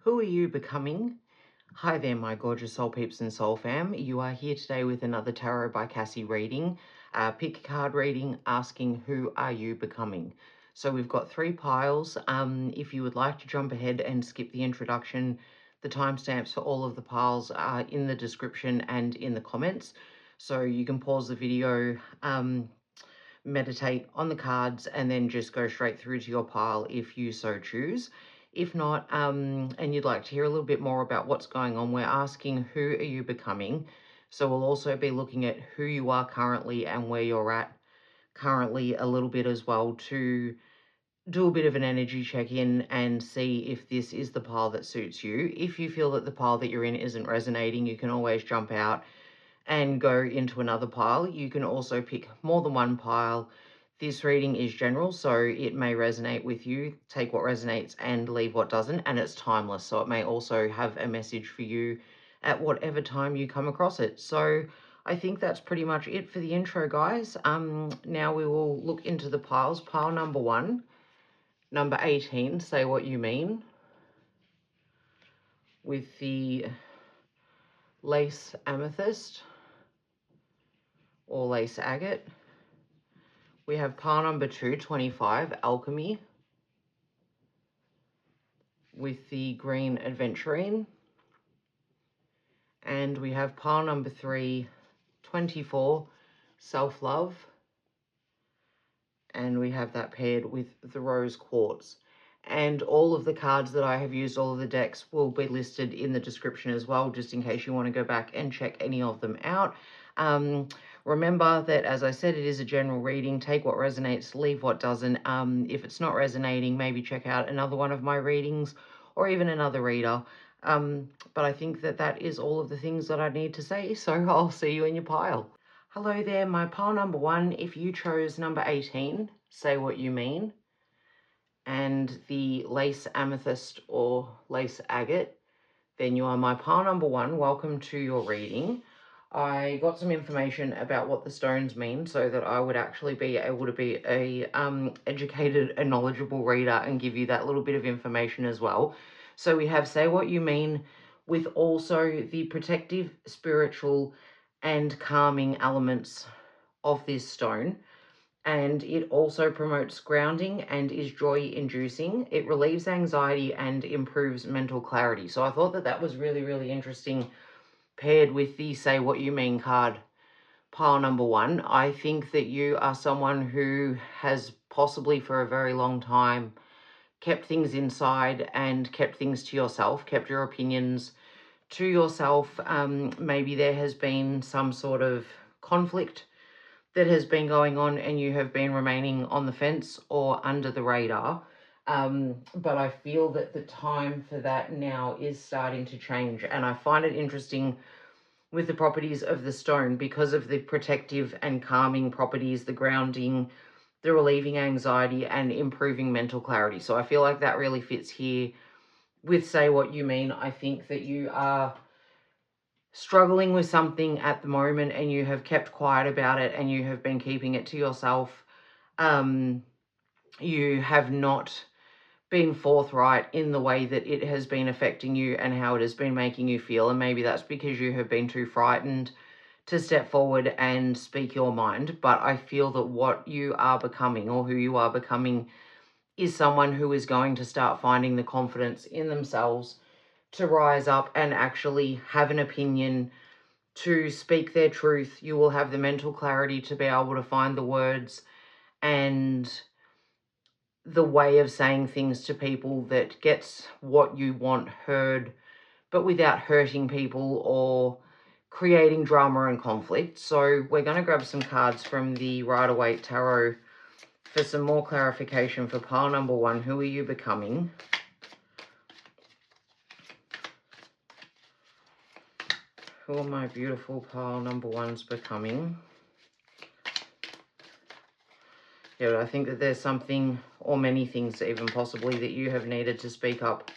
Who are you becoming? Hi there, my gorgeous soul peeps and soul fam. You are here today with another Tarot by Cassy reading. Pick a card reading asking who are you becoming. So we've got 3 piles. If you would like to jump ahead and skip the introduction, the timestamps for all of the piles are in the description and in the comments. So you can pause the video, meditate on the cards, and then just go straight through to your pile if you so choose. If not, and you'd like to hear a little bit more about what's going on, we're asking who are you becoming. So we'll also be looking at who you are currently and where you're at currently a little bit as well, to do a bit of an energy check-in and see if this is the pile that suits you. If you feel that the pile that you're in isn't resonating, you can always jump out and go into another pile. You can also pick more than one pile. This reading is general, so it may resonate with you. Take what resonates and leave what doesn't, and it's timeless, so it may also have a message for you at whatever time you come across it. So I think that's pretty much it for the intro, guys. Now we will look into the piles. Pile number 1, number 18, say what you mean, with the lace amethyst or lace agate. We have pile number 2, 25, Alchemy, with the green aventurine. And we have pile number 3, 24, self-love. And we have that paired with the rose quartz. And all of the cards that I have used, all of the decks, will be listed in the description as well, just in case you want to go back and check any of them out. Remember that, as I said, it is a general reading. Take what resonates, leave what doesn't. If it's not resonating, maybe check out another one of my readings or even another reader. But I think that that is all of the things that I need to say, so I'll see you in your pile. Hello there, my pile number 1. If you chose number 18, say what you mean, and the lace amethyst or lace agate, then you are my pile number 1. Welcome to your reading. I got some information about what the stones mean so that I would actually be able to be a educated and knowledgeable reader and give you that little bit of information as well. So we have say what you mean, with also the protective, spiritual and calming elements of this stone. And it also promotes grounding and is joy-inducing. It relieves anxiety and improves mental clarity. So I thought that that was really, really interesting, paired with the Say What You Mean card, pile number 1. I think that you are someone who has possibly for a very long time kept things inside and kept things to yourself, kept your opinions to yourself. Maybe there has been some sort of conflict that has been going on and you have been remaining on the fence or under the radar. But I feel that the time for that now is starting to change. And I find it interesting with the properties of the stone because of the protective and calming properties, the grounding, the relieving anxiety and improving mental clarity. So I feel like that really fits here with Say What You Mean. I think that you are struggling with something at the moment and you have kept quiet about it and you have been keeping it to yourself. You have not been forthright in the way that it has been affecting you and how it has been making you feel. And maybe that's because you have been too frightened to step forward and speak your mind. But I feel that what you are becoming, or who you are becoming, is someone who is going to start finding the confidence in themselves to rise up and actually have an opinion, to speak their truth. You will have the mental clarity to be able to find the words and the way of saying things to people that gets what you want heard, but without hurting people or creating drama and conflict. So we're going to grab some cards from the Waite Tarot for some more clarification for pile number 1. Who are you becoming? Who are my beautiful pile number 1s becoming? Yeah, I think that there's something, or many things even possibly, that you have needed to speak up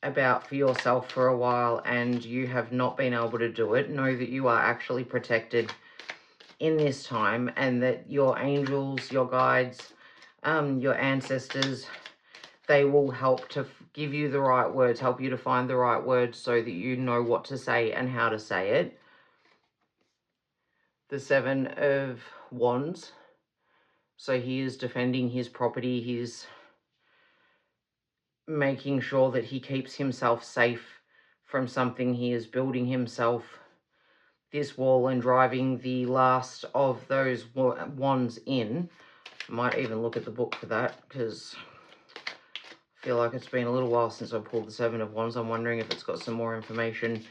about for yourself for a while and you have not been able to do it. Know that you are actually protected in this time and that your angels, your guides, your ancestors, they will help to give you the right words, help you to find the right words so that you know what to say and how to say it. The Seven of Wands. So he is defending his property. He's making sure that he keeps himself safe from something. He is building himself this wall and driving the last of those wands in. I might even look at the book for that, because I feel like it's been a little while since I pulled the Seven of Wands. I'm wondering if it's got some more information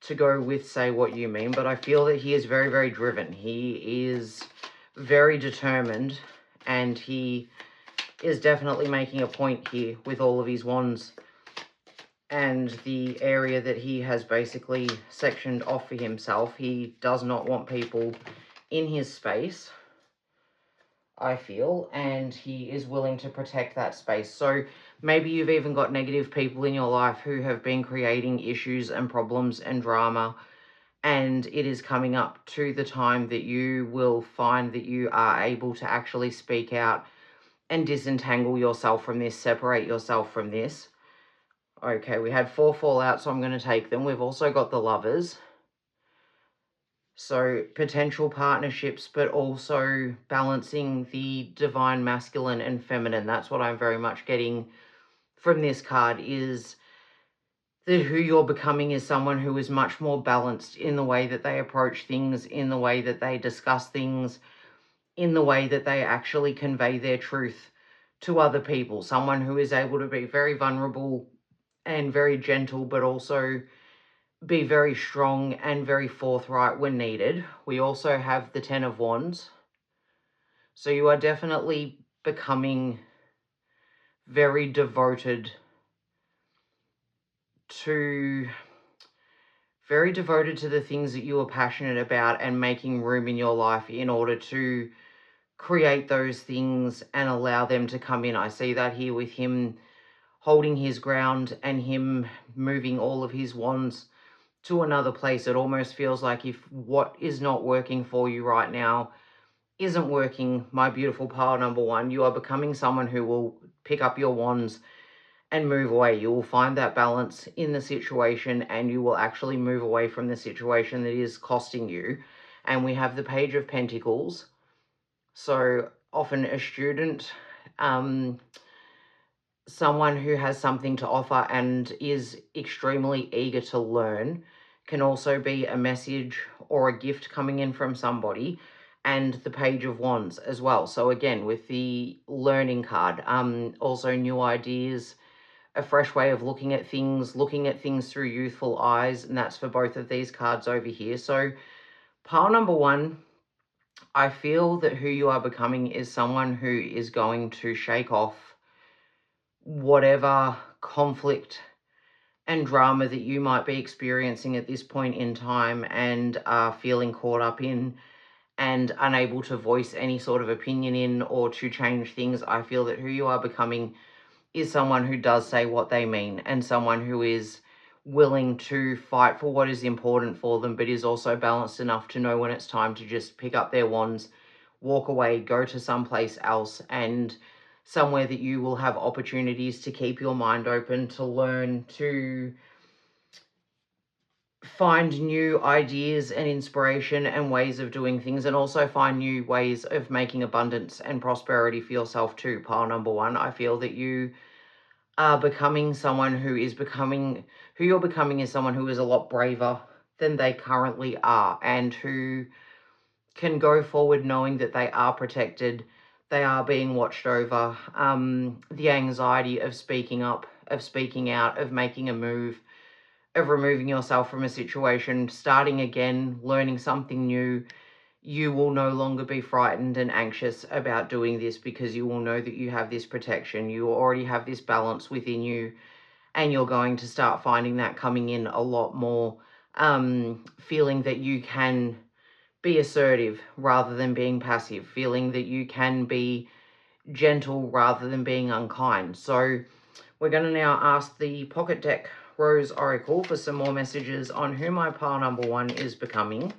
to go with Say What You Mean. But I feel that he is very, very driven. He is very determined, and he is definitely making a point here with all of his wands and the area that he has basically sectioned off for himself. He does not want people in his space, I feel, and he is willing to protect that space. So maybe you've even got negative people in your life who have been creating issues and problems and drama, and it is coming up to the time that you will find that you are able to actually speak out and disentangle yourself from this, separate yourself from this. Okay, we had 4 fallout, so I'm going to take them. We've also got the Lovers. So potential partnerships, but also balancing the divine masculine and feminine. That's what I'm very much getting from this card, is that who you're becoming is someone who is much more balanced in the way that they approach things, in the way that they discuss things, in the way that they actually convey their truth to other people. Someone who is able to be very vulnerable and very gentle, but also be very strong and very forthright when needed. We also have the Ten of Wands. So you are definitely becoming very devoted to the things that you are passionate about, and making room in your life in order to create those things and allow them to come in. I see that here with him holding his ground and him moving all of his wands to another place. It almost feels like if what is not working for you right now isn't working, my beautiful pile number one, you are becoming someone who will pick up your wands and move away. You will find that balance in the situation, and you will actually move away from the situation that is costing you. And we have the Page of Pentacles. So often a student, someone who has something to offer and is extremely eager to learn, can also be a message or a gift coming in from somebody. And the Page of Wands as well. So again, with the learning card, also new ideas, a fresh way of looking at things through youthful eyes, and that's for both of these cards over here. So pile number one, I feel that who you are becoming is someone who is going to shake off whatever conflict and drama that you might be experiencing at this point in time and are feeling caught up in and unable to voice any sort of opinion in or to change things. I feel that who you are becoming is someone who does say what they mean, and someone who is willing to fight for what is important for them, but is also balanced enough to know when it's time to just pick up their wands, walk away, go to someplace else, and somewhere that you will have opportunities to keep your mind open, to learn, to find new ideas and inspiration and ways of doing things, and also find new ways of making abundance and prosperity for yourself too. Pile number one, I feel that you are becoming someone who is who you're becoming is someone who is a lot braver than they currently are, and who can go forward knowing that they are protected, they are being watched over. The anxiety of speaking up, of speaking out, of making a move, of removing yourself from a situation, starting again, learning something new, you will no longer be frightened and anxious about doing this, because you will know that you have this protection. You already have this balance within you, and you're going to start finding that coming in a lot more, feeling that you can be assertive rather than being passive, feeling that you can be gentle rather than being unkind. So we're going to now ask the Pocket Deck Rose Oracle for some more messages on who my pile number one is becoming.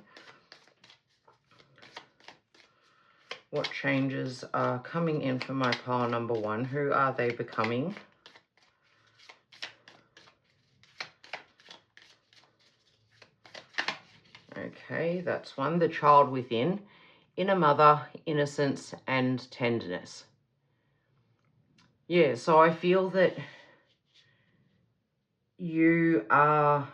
What changes are coming in for my pile number one? Who are they becoming? Okay, that's one. The child within. Inner mother, innocence, and tenderness. Yeah, so I feel that you are,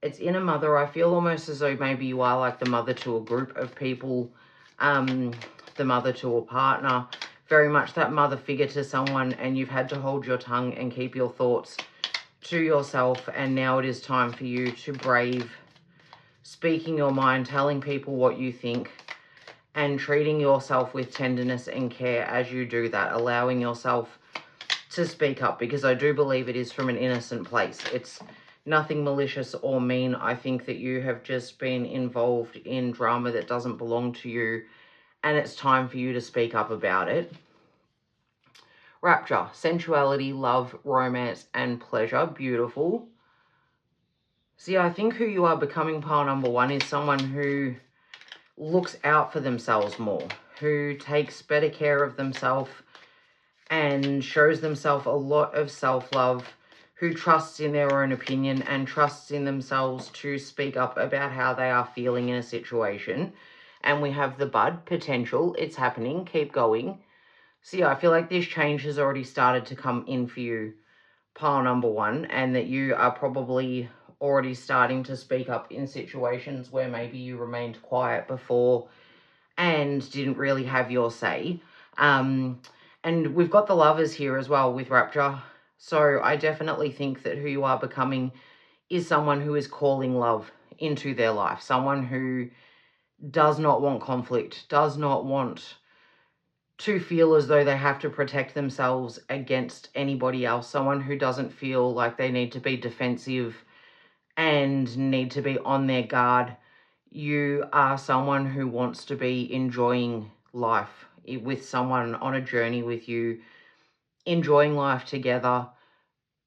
it's inner mother. I feel almost as though maybe you are like the mother to a group of people, the mother to a partner, very much that mother figure to someone, and you've had to hold your tongue and keep your thoughts to yourself, and now it is time for you to brave speaking your mind, telling people what you think, and treating yourself with tenderness and care as you do that, allowing yourself to speak up, because I do believe it is from an innocent place. It's nothing malicious or mean. I think that you have just been involved in drama that doesn't belong to you, and it's time for you to speak up about it. Rapture, sensuality, love, romance, and pleasure. Beautiful. See, I think who you are becoming, pile number one, is someone who looks out for themselves more, who takes better care of themselves and shows themselves a lot of self-love, who trusts in their own opinion and trusts in themselves to speak up about how they are feeling in a situation. And we have the bud, potential. It's happening. Keep going. So yeah, I feel like this change has already started to come in for you, pile number one, and that you are probably already starting to speak up in situations where maybe you remained quiet before and didn't really have your say. And we've got the lovers here as well with Rapture. So I definitely think that who you are becoming is someone who is calling love into their life. Someone who does not want conflict, does not want to feel as though they have to protect themselves against anybody else. Someone who doesn't feel like they need to be defensive and need to be on their guard. You are someone who wants to be enjoying life with someone on a journey with you, enjoying life together,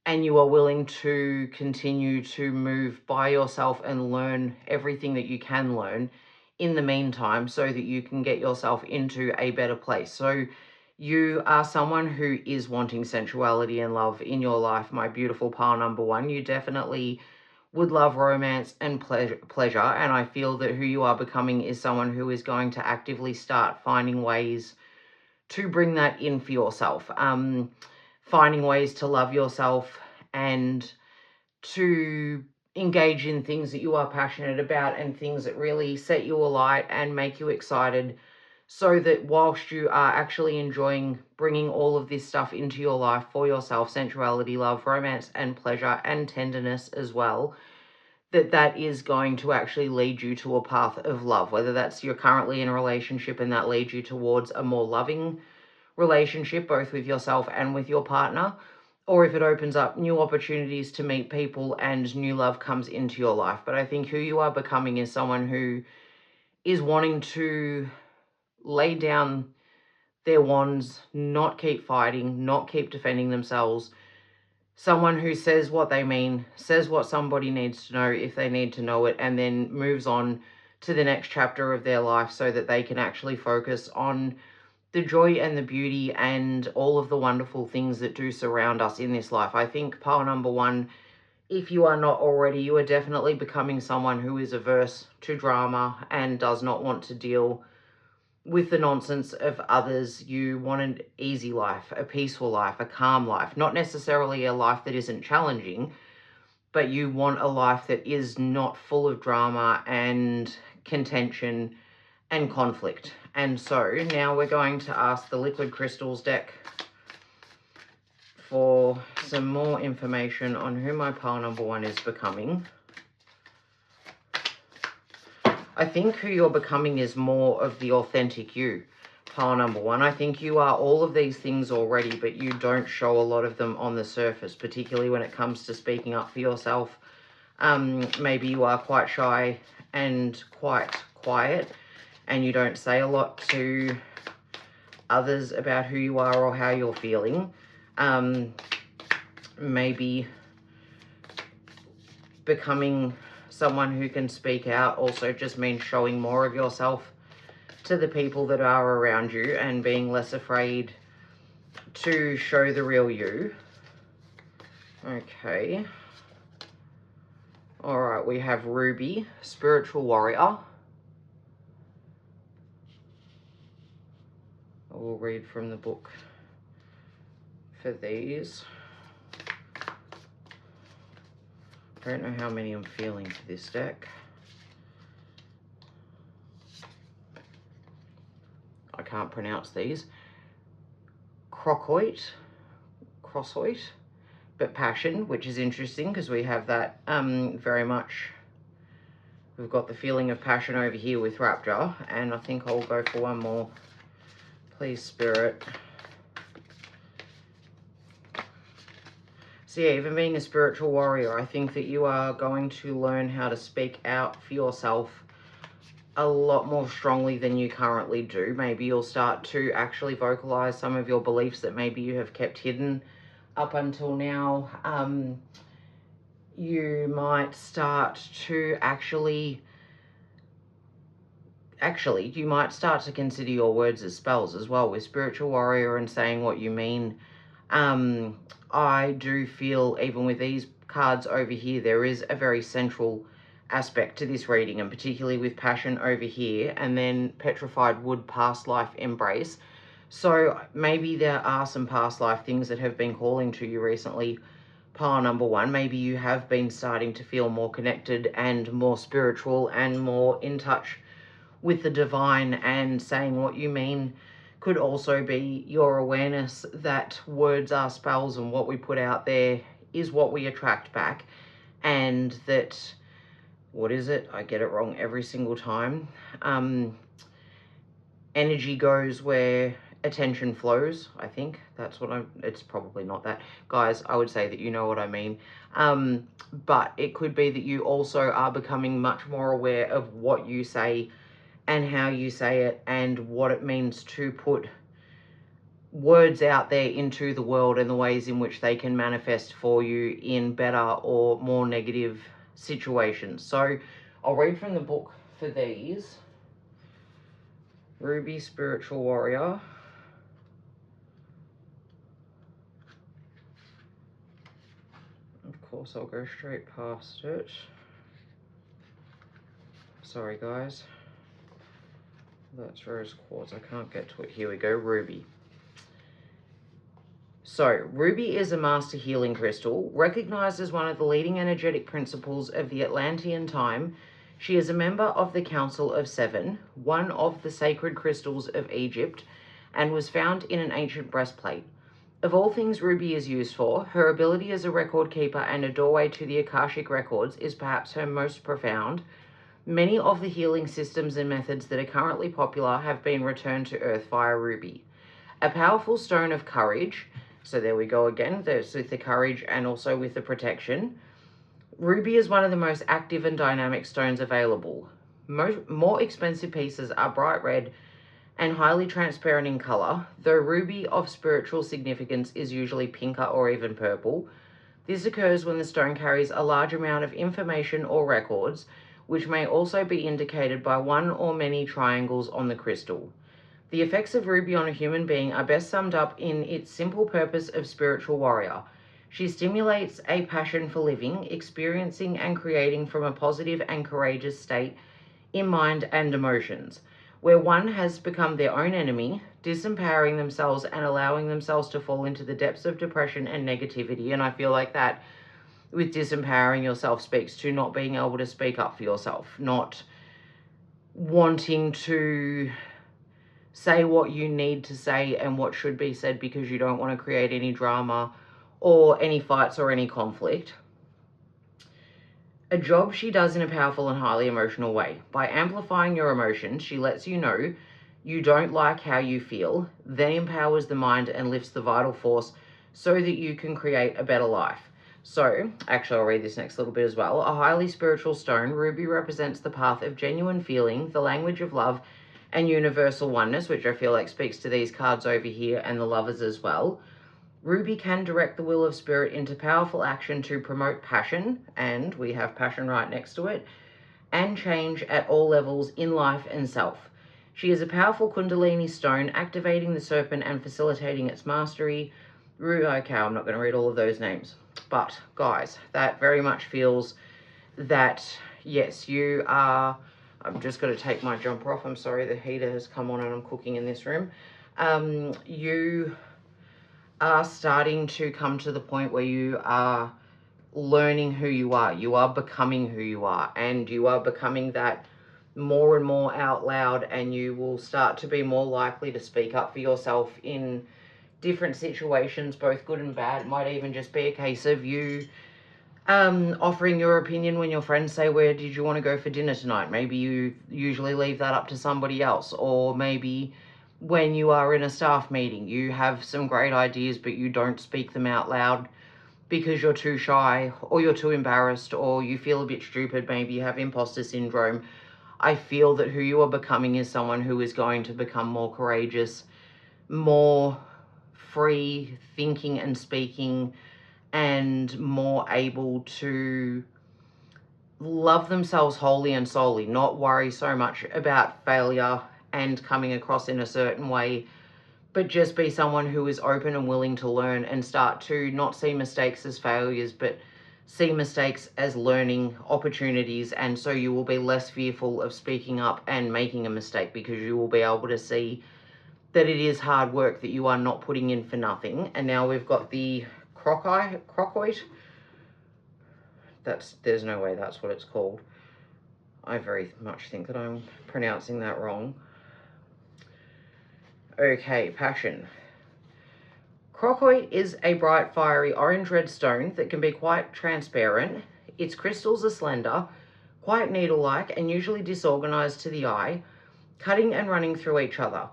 and you are willing to continue to move by yourself and learn everything that you can learn in the meantime so that you can get yourself into a better place. So you are someone who is wanting sensuality and love in your life, my beautiful pile number one. You definitely would love romance and pleasure, and I feel that who you are becoming is someone who is going to actively start finding ways to bring that in for yourself, finding ways to love yourself and to engage in things that you are passionate about and things that really set you alight and make you excited, so that whilst you are actually enjoying bringing all of this stuff into your life for yourself, sensuality, love, romance, and pleasure, and tenderness as well, that is going to actually lead you to a path of love, whether that's you're currently in a relationship and that leads you towards a more loving relationship, both with yourself and with your partner, or if it opens up new opportunities to meet people and new love comes into your life. But I think who you are becoming is someone who is wanting to lay down their wands, not keep fighting, not keep defending themselves. Someone who says what they mean, says what somebody needs to know if they need to know it, and then moves on to the next chapter of their life so that they can actually focus on the joy and the beauty and all of the wonderful things that do surround us in this life. I think pile number one, if you are not already, you are definitely becoming someone who is averse to drama and does not want to deal with the nonsense of others. You want an easy life, a peaceful life, a calm life, not necessarily a life that isn't challenging, but you want a life that is not full of drama and contention and conflict. And so now we're going to ask the Liquid Crystals deck for some more information on who my pile number one is becoming. I think who you're becoming is more of the authentic you, pile number one. I think you are all of these things already, but you don't show a lot of them on the surface, particularly when it comes to speaking up for yourself. Maybe you are quite shy and quite quiet, and you don't say a lot to others about who you are or how you're feeling. Maybe becoming someone who can speak out also just means showing more of yourself to the people that are around you and being less afraid to show the real you. Okay. All right, we have Ruby, Spiritual Warrior. I will read from the book for these. I don't know how many I'm feeling for this deck. I can't pronounce these. Crossoit, but Passion, which is interesting because we have that very much. We've got the feeling of passion over here with Rapture, and I think I'll go for one more. Please, Spirit. So yeah, even being a spiritual warrior, I think that you are going to learn how to speak out for yourself a lot more strongly than you currently do. Maybe you'll start to actually vocalize some of your beliefs that maybe you have kept hidden up until now. You might start to actually, you might start to consider your words as spells as well with Spiritual Warrior and saying what you mean. I do feel, even with these cards over here, there is a very central aspect to this reading, and particularly with Passion over here, and then Petrified Wood, Past Life Embrace. So maybe there are some past life things that have been calling to you recently, pile number one. Maybe you have been starting to feel more connected and more spiritual and more in touch with the divine, and saying what you mean could also be your awareness that words are spells, and what we put out there is what we attract back. And that, what is it? I get it wrong every single time. Energy goes where attention flows, I think. That's what it's probably not that. Guys, I would say that you know what I mean. But it could be that you also are becoming much more aware of what you say and how you say it, and what it means to put words out there into the world and the ways in which they can manifest for you in better or more negative situations. So I'll read from the book for these. Ruby, Spiritual Warrior. Of course, I'll go straight past it. Sorry, guys. That's Rose Quartz. I can't get to it. Here we go. Ruby. So, Ruby is a master healing crystal. Recognized as one of the leading energetic principles of the Atlantean time, she is a member of the Council of Seven, one of the sacred crystals of Egypt, and was found in an ancient breastplate. Of all things Ruby is used for, her ability as a record keeper and a doorway to the Akashic records is perhaps her most profound. Many of the healing systems and methods that are currently popular have been returned to Earth via Ruby. A powerful stone of courage, so there we go again, there's with the courage and also with the protection. Ruby is one of the most active and dynamic stones available. More expensive pieces are bright red and highly transparent in color, though ruby of spiritual significance is usually pinker or even purple. This occurs when the stone carries a large amount of information or records, which may also be indicated by one or many triangles on the crystal. The effects of ruby on a human being are best summed up in its simple purpose of spiritual warrior. She stimulates a passion for living, experiencing and creating from a positive and courageous state in mind and emotions, where one has become their own enemy, disempowering themselves and allowing themselves to fall into the depths of depression and negativity. And I feel like that with disempowering yourself speaks to not being able to speak up for yourself, not wanting to say what you need to say and what should be said because you don't want to create any drama or any fights or any conflict. A job she does in a powerful and highly emotional way. By amplifying your emotions, she lets you know you don't like how you feel, then empowers the mind and lifts the vital force so that you can create a better life. So, actually I'll read this next little bit as well. A highly spiritual stone, ruby represents the path of genuine feeling, the language of love, and universal oneness, which I feel like speaks to these cards over here and the lovers as well. Ruby can direct the will of spirit into powerful action to promote passion, and we have passion right next to it, and change at all levels in life and self. She is a powerful Kundalini stone, activating the serpent and facilitating its mastery. Okay, I'm not going to read all of those names. But, guys, that very much feels that, yes, you are, I'm just going to take my jumper off. I'm sorry, the heater has come on and I'm cooking in this room. You are starting to come to the point where you are learning who you are. You are becoming who you are, and you are becoming that more and more out loud, and you will start to be more likely to speak up for yourself in different situations, both good and bad. It might even just be a case of you offering your opinion when your friends say, where did you want to go for dinner tonight? Maybe you usually leave that up to somebody else. Or maybe when you are in a staff meeting, you have some great ideas, but you don't speak them out loud because you're too shy, or you're too embarrassed, or you feel a bit stupid. Maybe you have imposter syndrome. I feel that who you are becoming is someone who is going to become more courageous, more free thinking and speaking, and more able to love themselves wholly and solely, not worry so much about failure and coming across in a certain way, but just be someone who is open and willing to learn, and start to not see mistakes as failures, but see mistakes as learning opportunities. And so you will be less fearful of speaking up and making a mistake, because you will be able to see that it is hard work, that you are not putting in for nothing. And now we've got the crocoite. There's no way that's what it's called. I very much think that I'm pronouncing that wrong. Okay, passion. Crocoite is a bright, fiery orange-red stone that can be quite transparent. Its crystals are slender, quite needle-like, and usually disorganized to the eye, cutting and running through each other.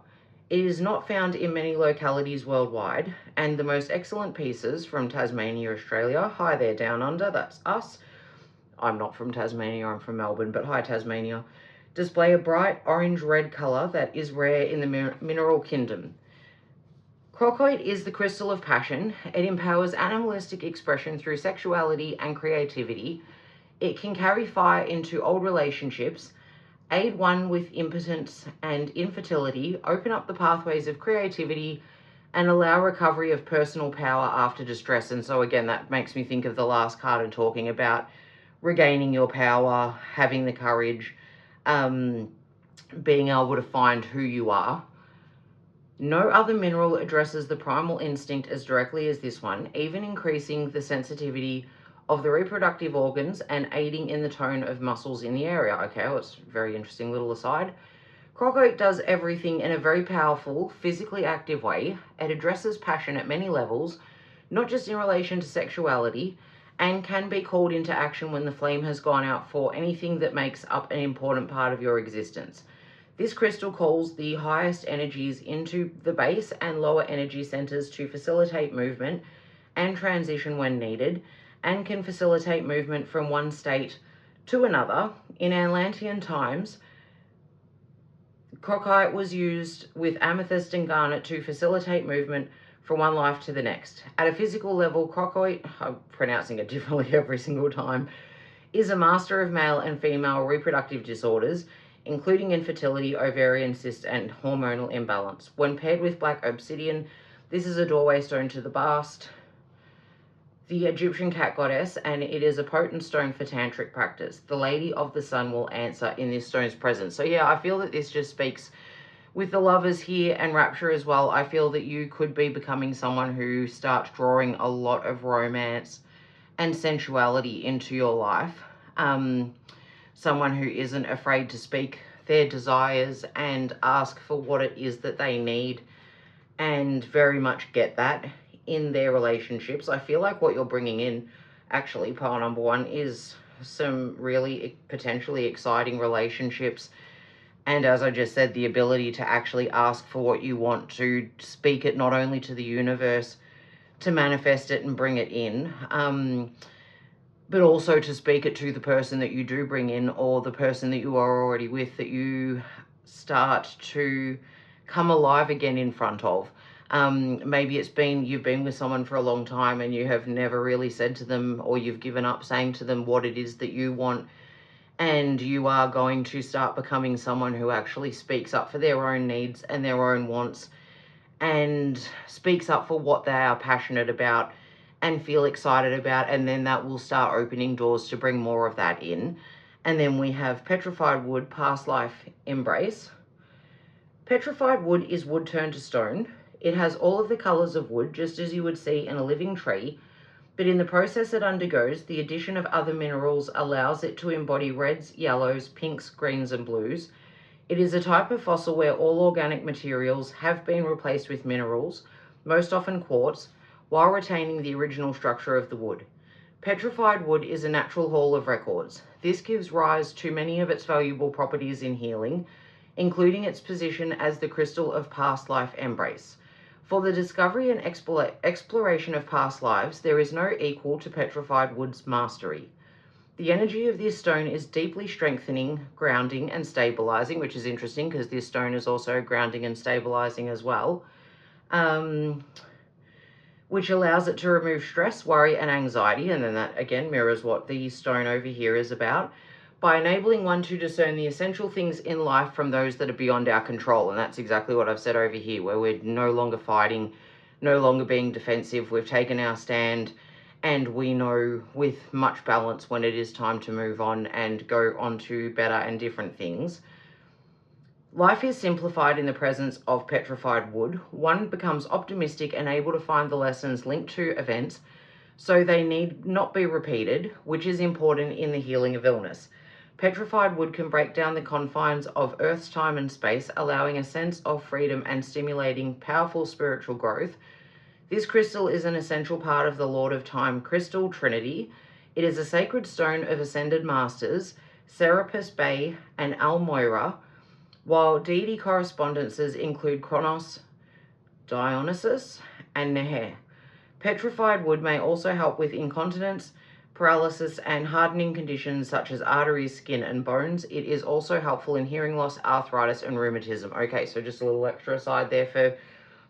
It is not found in many localities worldwide, and the most excellent pieces from Tasmania, Australia, hi there down under, that's us. I'm not from Tasmania, I'm from Melbourne, but hi Tasmania, display a bright orange-red colour that is rare in the mineral kingdom. Crocoite is the crystal of passion. It empowers animalistic expression through sexuality and creativity. It can carry fire into old relationships, aid one with impotence and infertility, open up the pathways of creativity, and allow recovery of personal power after distress. And so again, that makes me think of the last card and talking about regaining your power, having the courage, being able to find who you are. No other mineral addresses the primal instinct as directly as this one, even increasing the sensitivity of the reproductive organs and aiding in the tone of muscles in the area. Okay, well, it's a very interesting little aside. Crocoite does everything in a very powerful, physically active way. It addresses passion at many levels, not just in relation to sexuality, and can be called into action when the flame has gone out for anything that makes up an important part of your existence. This crystal calls the highest energies into the base and lower energy centers to facilitate movement and transition when needed, and can facilitate movement from one state to another. In Atlantean times, crocoite was used with amethyst and garnet to facilitate movement from one life to the next. At a physical level, crocoite, I'm pronouncing it differently every single time, is a master of male and female reproductive disorders, including infertility, ovarian cyst, and hormonal imbalance. When paired with black obsidian, this is a doorway stone to the bast, the Egyptian cat goddess, and it is a potent stone for tantric practice. The Lady of the Sun will answer in this stone's presence. So yeah, I feel that this just speaks with the lovers here and rapture as well. I feel that you could be becoming someone who starts drawing a lot of romance and sensuality into your life. Someone who isn't afraid to speak their desires and ask for what it is that they need, and very much get that in their relationships. I feel like what you're bringing in, actually, pile number one, is some really potentially exciting relationships. And as I just said, the ability to actually ask for what you want, to speak it not only to the universe, to manifest it and bring it in, but also to speak it to the person that you do bring in, or the person that you are already with, that you start to come alive again in front of. Maybe you've been with someone for a long time and you have never really said to them, or you've given up saying to them what it is that you want, and you are going to start becoming someone who actually speaks up for their own needs and their own wants, and speaks up for what they are passionate about, and feel excited about, and then that will start opening doors to bring more of that in. And then we have Petrified Wood, Past Life Embrace. Petrified wood is wood turned to stone. It has all of the colours of wood, just as you would see in a living tree, but in the process it undergoes, the addition of other minerals allows it to embody reds, yellows, pinks, greens and blues. It is a type of fossil where all organic materials have been replaced with minerals, most often quartz, while retaining the original structure of the wood. Petrified wood is a natural hall of records. This gives rise to many of its valuable properties in healing, including its position as the crystal of past life embrace. For the discovery and exploration of past lives, there is no equal to petrified wood's mastery. The energy of this stone is deeply strengthening, grounding, and stabilizing, which is interesting because this stone is also grounding and stabilizing as well, which allows it to remove stress, worry, and anxiety. And then that again mirrors what the stone over here is about, by enabling one to discern the essential things in life from those that are beyond our control. And that's exactly what I've said over here, where we're no longer fighting, no longer being defensive. We've taken our stand, and we know with much balance when it is time to move on and go on to better and different things. Life is simplified in the presence of petrified wood. One becomes optimistic and able to find the lessons linked to events, so they need not be repeated, which is important in the healing of illness. Petrified wood can break down the confines of Earth's time and space, allowing a sense of freedom and stimulating powerful spiritual growth. This crystal is an essential part of the Lord of Time crystal trinity. It is a sacred stone of ascended masters, Serapis Bey and Almoira, while deity correspondences include Kronos, Dionysus, and Neher. Petrified wood may also help with incontinence, paralysis, and hardening conditions such as arteries, skin, and bones. It is also helpful in hearing loss, arthritis, and rheumatism. Okay, so just a little extra aside there for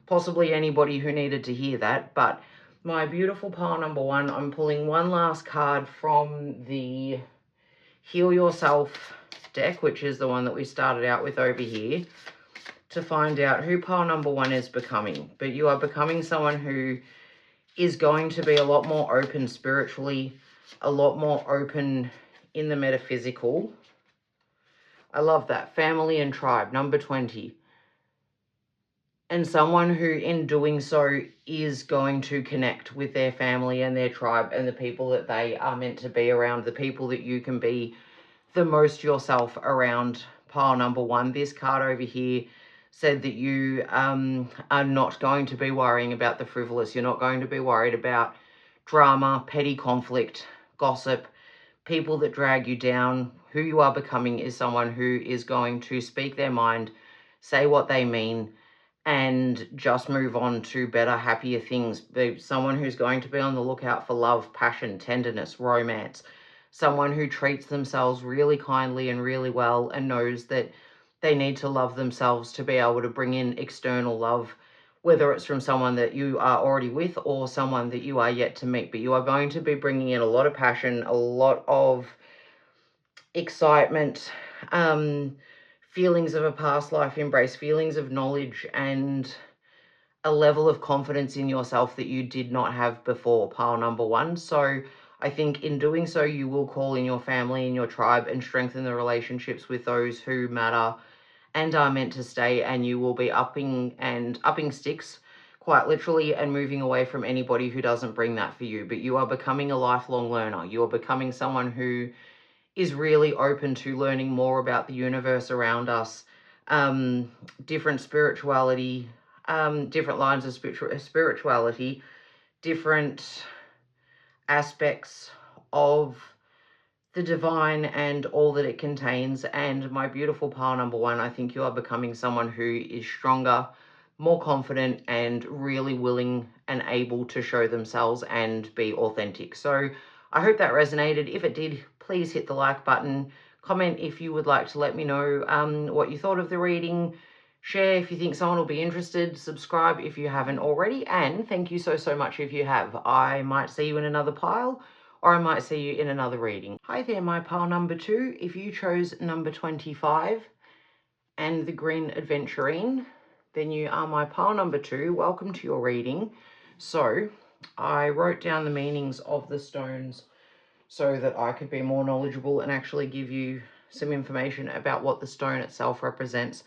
possibly anybody who needed to hear that. But my beautiful pile number one, I'm pulling one last card from the Heal Yourself deck, which is the one that we started out with over here, to find out who pile number one is becoming. But you are becoming someone who is going to be a lot more open spiritually, a lot more open in the metaphysical. I love that. Family and tribe, number 20. And someone who in doing so is going to connect with their family and their tribe and the people that they are meant to be around, the people that you can be the most yourself around. Pile number one. This card over here said that you are not going to be worrying about the frivolous. You're not going to be worried about drama, petty conflict, gossip, people that drag you down. Who you are becoming is someone who is going to speak their mind, say what they mean, and just move on to better, happier things. Be someone who's going to be on the lookout for love, passion, tenderness, romance. Someone who treats themselves really kindly and really well and knows that they need to love themselves to be able to bring in external love, whether it's from someone that you are already with or someone that you are yet to meet. But you are going to be bringing in a lot of passion, a lot of excitement, feelings of a past life embrace, feelings of knowledge, and a level of confidence in yourself that you did not have before, pile number one. So I think in doing so, you will call in your family and your tribe and strengthen the relationships with those who matter and are meant to stay, and you will be upping sticks, quite literally, and moving away from anybody who doesn't bring that for you. But you are becoming a lifelong learner. You are becoming someone who is really open to learning more about the universe around us, different spirituality, different lines of spirituality, different aspects of the divine and all that it contains. And my beautiful pile number one, I think you are becoming someone who is stronger, more confident, and really willing and able to show themselves and be authentic. So I hope that resonated. If it did, please hit the like button. Comment if you would like to let me know what you thought of the reading. Share if you think someone will be interested. Subscribe if you haven't already. And thank you so much if you have. I might see you in another pile, or I might see you in another reading. Hi there, my pile number two. If you chose number 25 and the Green Adventurine, then you are my pile number two. Welcome to your reading. So I wrote down the meanings of the stones so that I could be more knowledgeable and actually give you some information about what the stone itself represents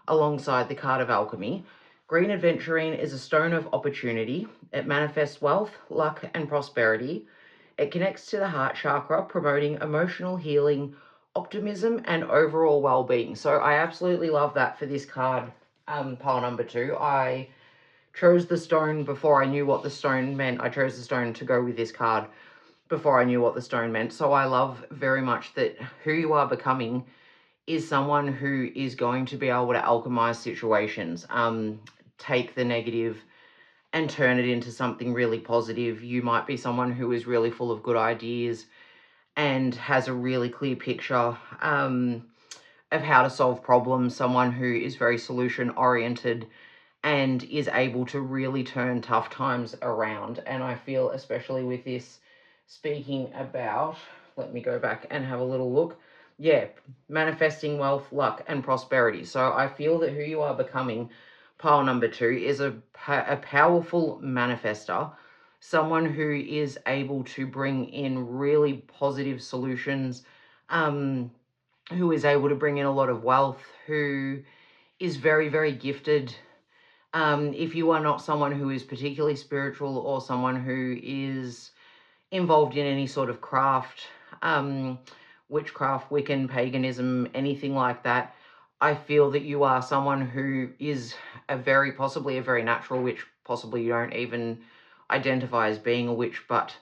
alongside the card of alchemy. Green Adventurine is a stone of opportunity. It manifests wealth, luck, and prosperity. It connects to the heart chakra, promoting emotional healing, optimism, and overall well-being. So I absolutely love that for this card, pile number 2. I chose the stone before I knew what the stone meant. I chose the stone to go with this card before I knew what the stone meant. So I love very much that who you are becoming is someone who is going to be able to alchemize situations, take the negative and turn it into something really positive. You might be someone who is really full of good ideas and has a really clear picture of how to solve problems, someone who is very solution oriented and is able to really turn tough times around. And I feel, especially with this, speaking about, let me go back and have a little look. Yeah, manifesting wealth, luck, and prosperity. So I feel that who you are becoming, pile number 2, is a powerful manifester, someone who is able to bring in really positive solutions, who is able to bring in a lot of wealth, who is very, very gifted. If you are not someone who is particularly spiritual or someone who is involved in any sort of craft, witchcraft, Wiccan, paganism, anything like that, I feel that you are someone who is possibly a very natural witch. Possibly you don't even identify as being a witch, but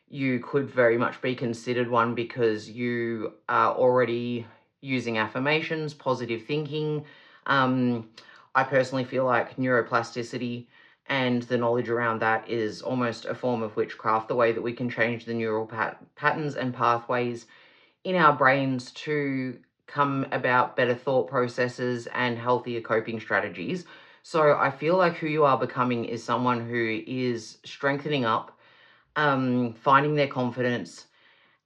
you could very much be considered one because you are already using affirmations, positive thinking. I personally feel like neuroplasticity and the knowledge around that is almost a form of witchcraft, the way that we can change the neural patterns and pathways in our brains to come about better thought processes and healthier coping strategies. So I feel like who you are becoming is someone who is strengthening up, finding their confidence,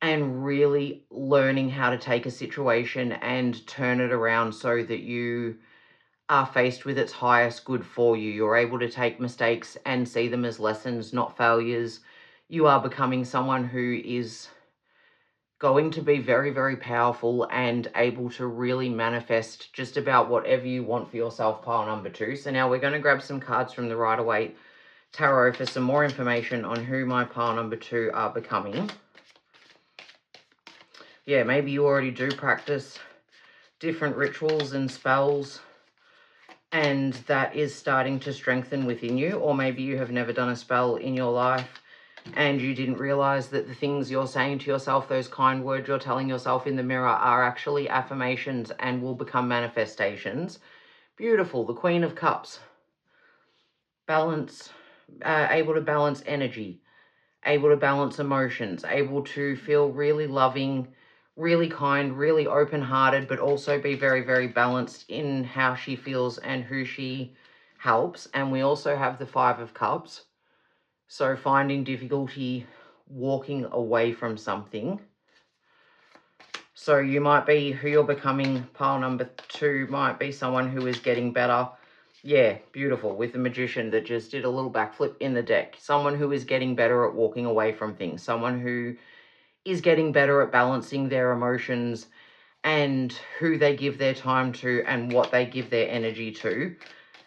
and really learning how to take a situation and turn it around so that you are faced with its highest good for you. You're able to take mistakes and see them as lessons, not failures. You are becoming someone who is going to be very, very powerful and able to really manifest just about whatever you want for yourself, pile number 2. So now we're going to grab some cards from the Rider-Waite Tarot for some more information on who my pile number 2 are becoming. Yeah, maybe you already do practice different rituals and spells, and that is starting to strengthen within you. Or maybe you have never done a spell in your life and you didn't realize that the things you're saying to yourself, those kind words you're telling yourself in the mirror, are actually affirmations and will become manifestations. Beautiful. The Queen of Cups. Balance, able to balance energy, able to balance emotions, able to feel really loving, really kind, really open-hearted, but also be very, very balanced in how she feels and who she helps. And we also have the Five of Cups. So finding difficulty walking away from something. So you might be, who you're becoming, pile number 2, might be someone who is getting better. Yeah, beautiful, with the Magician that just did a little backflip in the deck. Someone who is getting better at walking away from things. Someone who is getting better at balancing their emotions and who they give their time to and what they give their energy to.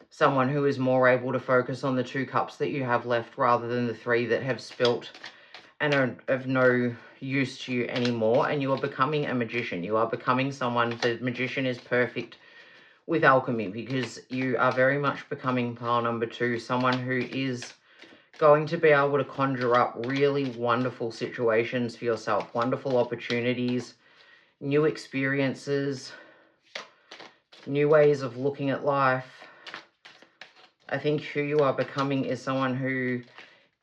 Someone who is more able to focus on the 2 cups that you have left rather than the 3 that have spilt and are of no use to you anymore. And you are becoming a magician. You are becoming someone, the Magician is perfect with alchemy because you are very much becoming, pile number 2, someone who is going to be able to conjure up really wonderful situations for yourself, wonderful opportunities, new experiences, new ways of looking at life. I think who you are becoming is someone who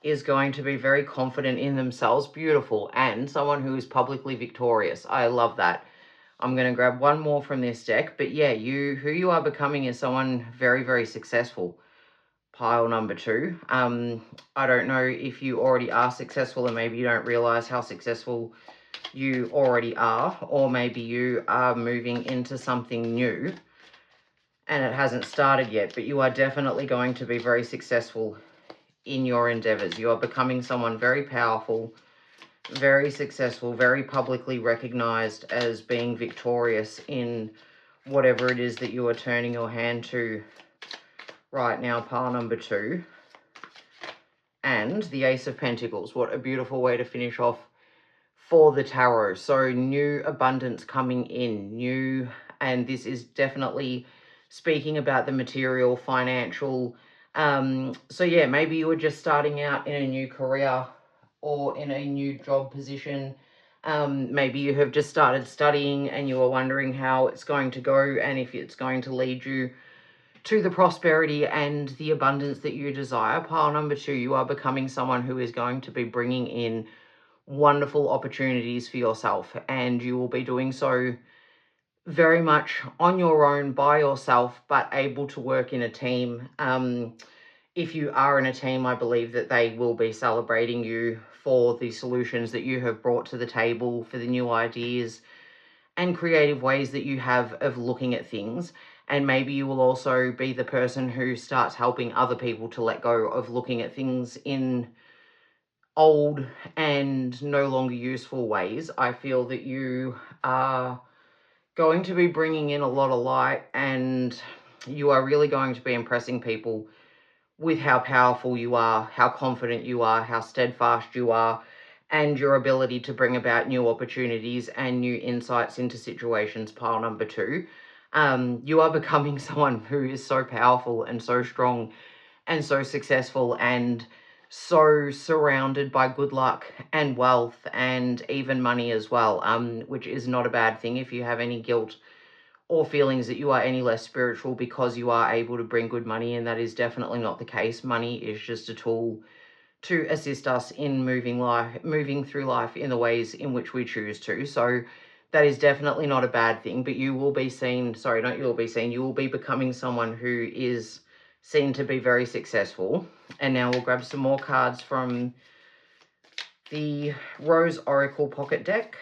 is going to be very confident in themselves, beautiful, and someone who is publicly victorious. I love that. I'm going to grab one more from this deck, but yeah, who you are becoming is someone very, very successful. Pile number 2. I don't know if you already are successful and maybe you don't realize how successful you already are, or maybe you are moving into something new and it hasn't started yet, but you are definitely going to be very successful in your endeavors. You are becoming someone very powerful, very successful, very publicly recognized as being victorious in whatever it is that you are turning your hand to right now, pile number 2. And the Ace of Pentacles. What a beautiful way to finish off for the tarot. So new abundance coming in, new, and this is definitely speaking about the material, financial. So yeah, maybe you were just starting out in a new career or in a new job position. Maybe you have just started studying and you are wondering how it's going to go and if it's going to lead you to the prosperity and the abundance that you desire. Pile number 2, you are becoming someone who is going to be bringing in wonderful opportunities for yourself, and you will be doing so very much on your own, by yourself, but able to work in a team. If you are in a team, I believe that they will be celebrating you for the solutions that you have brought to the table, for the new ideas and creative ways that you have of looking at things. And maybe you will also be the person who starts helping other people to let go of looking at things in old and no longer useful ways. I feel that you are going to be bringing in a lot of light, and you are really going to be impressing people with how powerful you are, how confident you are, how steadfast you are, and your ability to bring about new opportunities and new insights into situations. Pile number 2. You are becoming someone who is so powerful and so strong and so successful and so surrounded by good luck and wealth and even money as well, which is not a bad thing. If you have any guilt or feelings that you are any less spiritual because you are able to bring good money in, that is definitely not the case. Money is just a tool to assist us in moving through life in the ways in which we choose to. So that is definitely not a bad thing, but you will be seen, sorry, not you will be seen, you will be becoming someone who is seen to be very successful. And now we'll grab some more cards from the Rose Oracle Pocket Deck.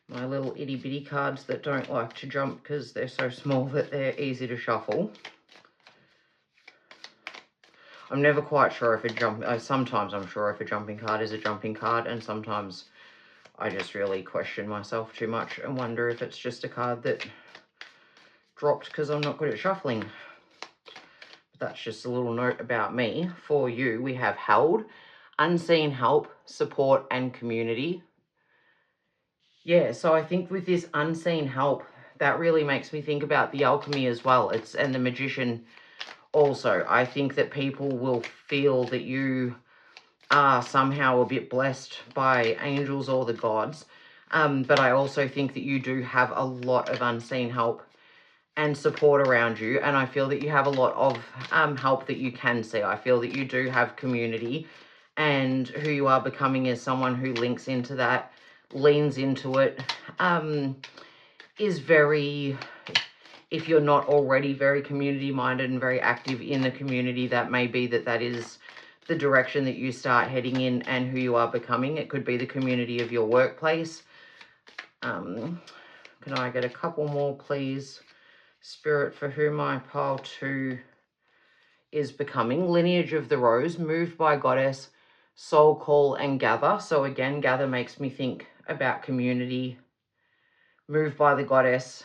My little itty bitty cards that don't like to jump because they're so small that they're easy to shuffle. I'm never quite sure if sometimes I'm sure if a jumping card is a jumping card, and sometimes I just really question myself too much and wonder if it's just a card that dropped because I'm not good at shuffling. But that's just a little note about me. For you, we have held, unseen help, support, and community. Yeah, so I think with this unseen help, that really makes me think about the alchemy as well. And the magician also. I think that people will feel that you are somehow a bit blessed by angels or the gods. But I also think that you do have a lot of unseen help and support around you. And I feel that you have a lot of help that you can see. I feel that you do have community, and who you are becoming is someone who links into that, leans into it, is very, if you're not already very community minded and very active in the community, that may be that is the direction that you start heading in and who you are becoming. It could be the community of your workplace. Can I get a couple more, please? Spirit, for who my pile 2 is becoming. Lineage of the Rose, moved by Goddess, soul call, and gather. So again, gather makes me think about community. Moved by the Goddess.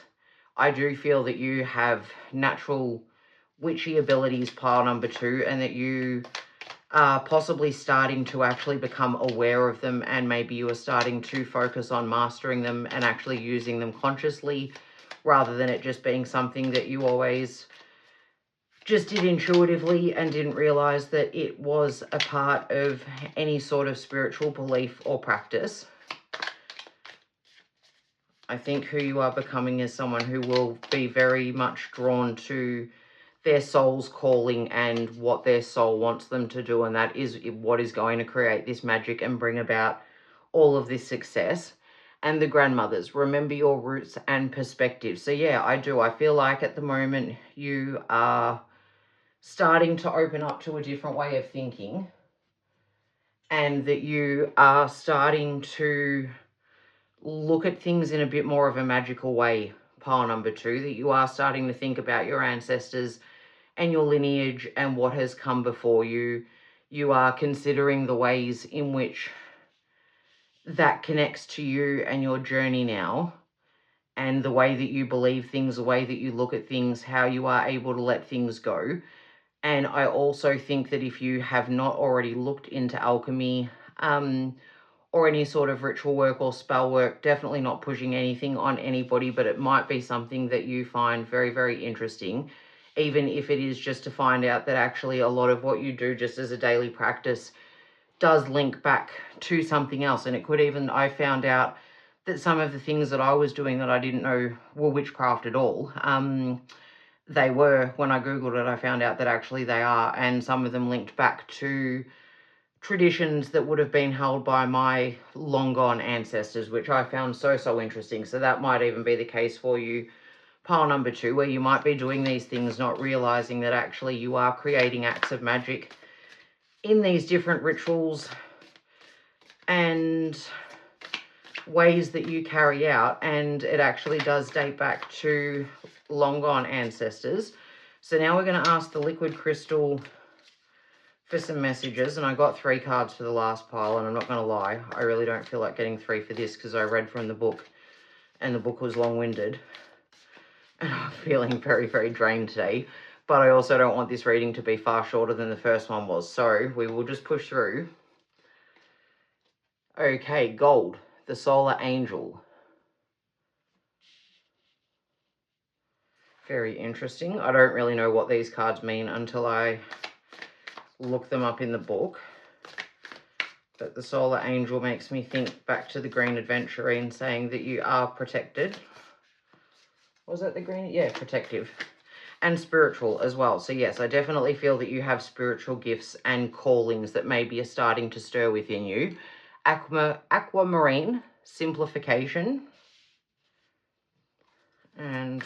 I do feel that you have natural witchy abilities, pile number 2, and that you are possibly starting to actually become aware of them, and maybe you are starting to focus on mastering them and actually using them consciously, rather than it just being something that you always just did intuitively and didn't realize that it was a part of any sort of spiritual belief or practice. I think who you are becoming is someone who will be very much drawn to their soul's calling and what their soul wants them to do, and that is what is going to create this magic and bring about all of this success. And the grandmothers, remember your roots and perspective. So yeah, I feel like at the moment you are starting to open up to a different way of thinking, and that you are starting to look at things in a bit more of a magical way, pile number 2, that you are starting to think about your ancestors and your lineage and what has come before you, You are considering the ways in which that connects to you and your journey now, and the way that you believe things, the way that you look at things, how you are able to let things go. And I also think that if you have not already looked into alchemy, or any sort of ritual work or spell work, definitely not pushing anything on anybody, but it might be something that you find very, very interesting, even if it is just to find out that actually a lot of what you do just as a daily practice does link back to something else. And it could even, I found out that some of the things that I was doing that I didn't know were witchcraft at all, they were. When I Googled it, I found out that actually they are, and some of them linked back to traditions that would have been held by my long gone ancestors, which I found so interesting. So that might even be the case for you, pile number 2, where you might be doing these things not realizing that actually you are creating acts of magic in these different rituals and ways that you carry out, and it actually does date back to long gone ancestors. So now we're going to ask the liquid crystal for some messages, and I got 3 cards for the last pile, and I'm not going to lie, I really don't feel like getting 3 for this because I read from the book and the book was long-winded and I'm feeling very, very drained today. But I also don't want this reading to be far shorter than the first one was, so we will just push through. Okay, gold, the solar angel. Very interesting. I don't really know what these cards mean until I look them up in the book. But the solar angel makes me think back to the Green Adventurine saying that you are protected. Was that the green? Yeah, protective. And spiritual as well. So yes, I definitely feel that you have spiritual gifts and callings that maybe are starting to stir within you. Aquamarine, simplification. And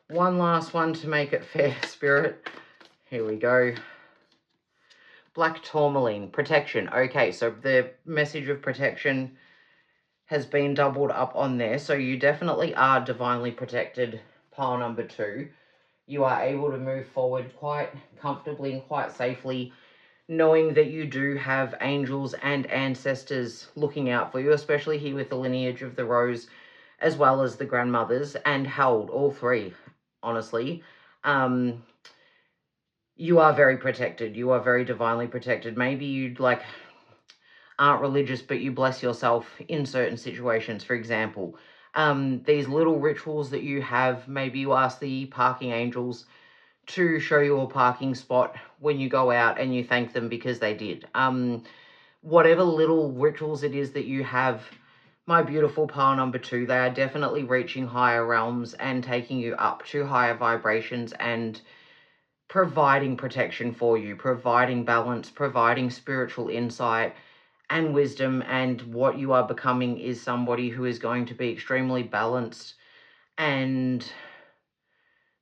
one last one to make it fair, Spirit. Here we go. Black tourmaline, protection. Okay, so the message of protection has been doubled up on there. So you definitely are divinely protected, pile number 2. You are able to move forward quite comfortably and quite safely, knowing that you do have angels and ancestors looking out for you, especially here with the lineage of the Rose, as well as the grandmothers, and held all 3, honestly. You are very protected. You are very divinely protected. Maybe you aren't religious, but you bless yourself in certain situations. For example, these little rituals that you have, maybe you ask the parking angels to show you a parking spot when you go out and you thank them because they did. Whatever little rituals it is that you have, my beautiful pile number 2, they are definitely reaching higher realms and taking you up to higher vibrations and providing protection for you, providing balance, providing spiritual insight and wisdom. And what you are becoming is somebody who is going to be extremely balanced and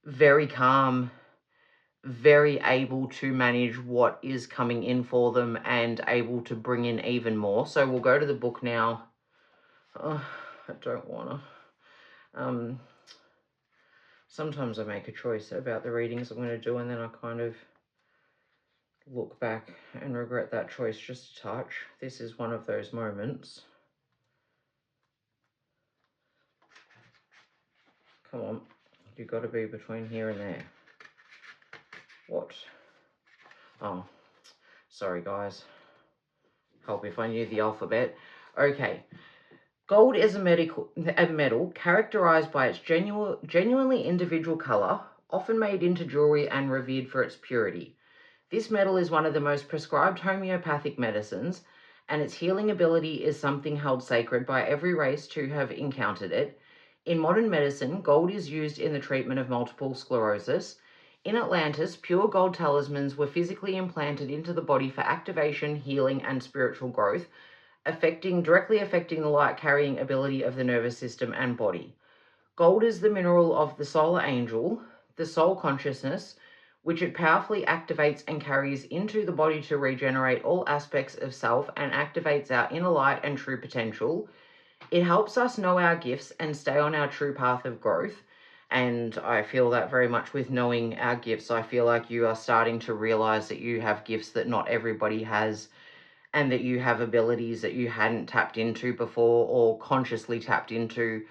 very calm, very able to manage what is coming in for them and able to bring in even more. So we'll go to the book now. Oh, I don't want to. Sometimes I make a choice about the readings I'm going to do, and then I kind of look back and regret that choice just a touch. This is one of those moments. Come on, you've got to be between here and there. What? Oh, sorry guys. Help if I knew the alphabet. Okay. Gold is a metal characterized by its genuinely individual color, often made into jewelry and revered for its purity. This metal is one of the most prescribed homeopathic medicines, and its healing ability is something held sacred by every race to have encountered it. In modern medicine, gold is used in the treatment of multiple sclerosis. In Atlantis, pure gold talismans were physically implanted into the body for activation, healing, and spiritual growth, directly affecting the light-carrying ability of the nervous system and body. Gold is the mineral of the solar angel, the soul consciousness, which it powerfully activates and carries into the body to regenerate all aspects of self and activates our inner light and true potential. It helps us know our gifts and stay on our true path of growth. And I feel that very much with knowing our gifts. I feel like you are starting to realize that you have gifts that not everybody has, and that you have abilities that you hadn't tapped into before or consciously tapped into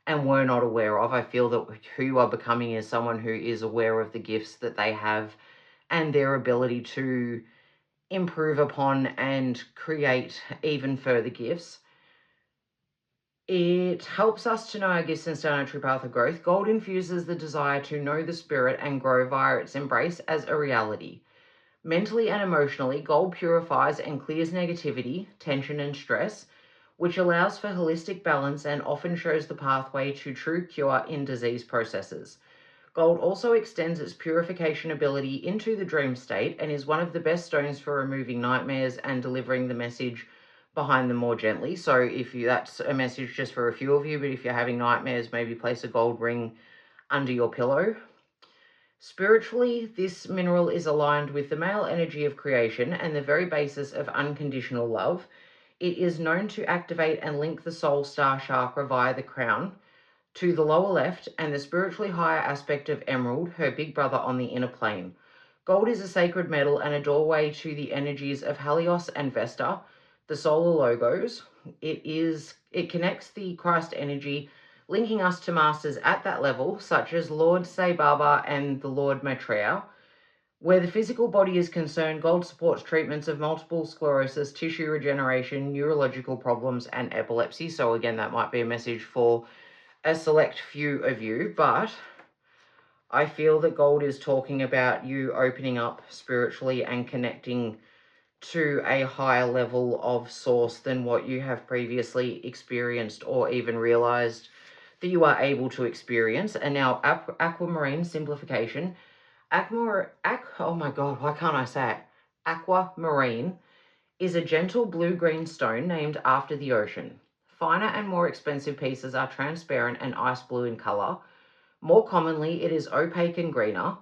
and were not aware of. I feel that who you are becoming is someone who is aware of the gifts that they have and their ability to improve upon and create even further gifts. It helps us to know our gifts and stay on a true path of growth. Gold infuses the desire to know the spirit and grow via its embrace as a reality. Mentally and emotionally, gold purifies and clears negativity, tension, and stress, which allows for holistic balance and often shows the pathway to true cure in disease processes. Gold also extends its purification ability into the dream state and is one of the best stones for removing nightmares and delivering the message behind them more gently. So if that's a message just for a few of you, but if you're having nightmares, maybe place a gold ring under your pillow. Spiritually, this mineral is aligned with the male energy of creation and the very basis of unconditional love. It is known to activate and link the soul star chakra via the crown to the lower left and the spiritually higher aspect of emerald, her big brother on the inner plane. Gold is a sacred metal and a doorway to the energies of Helios and Vesta, the solar logos. It connects the Christ energy, linking us to masters at that level, such as Lord Sai Baba and the Lord Maitreya. Where the physical body is concerned, gold supports treatments of multiple sclerosis, tissue regeneration, neurological problems, and epilepsy. So again, that might be a message for a select few of you, but I feel that gold is talking about you opening up spiritually and connecting to a higher level of source than what you have previously experienced or even realized that you are able to experience. And now aquamarine simplification. Oh my God, why can't I say it? Aquamarine is a gentle blue-green stone named after the ocean. Finer and more expensive pieces are transparent and ice blue in color. More commonly, it is opaque and greener.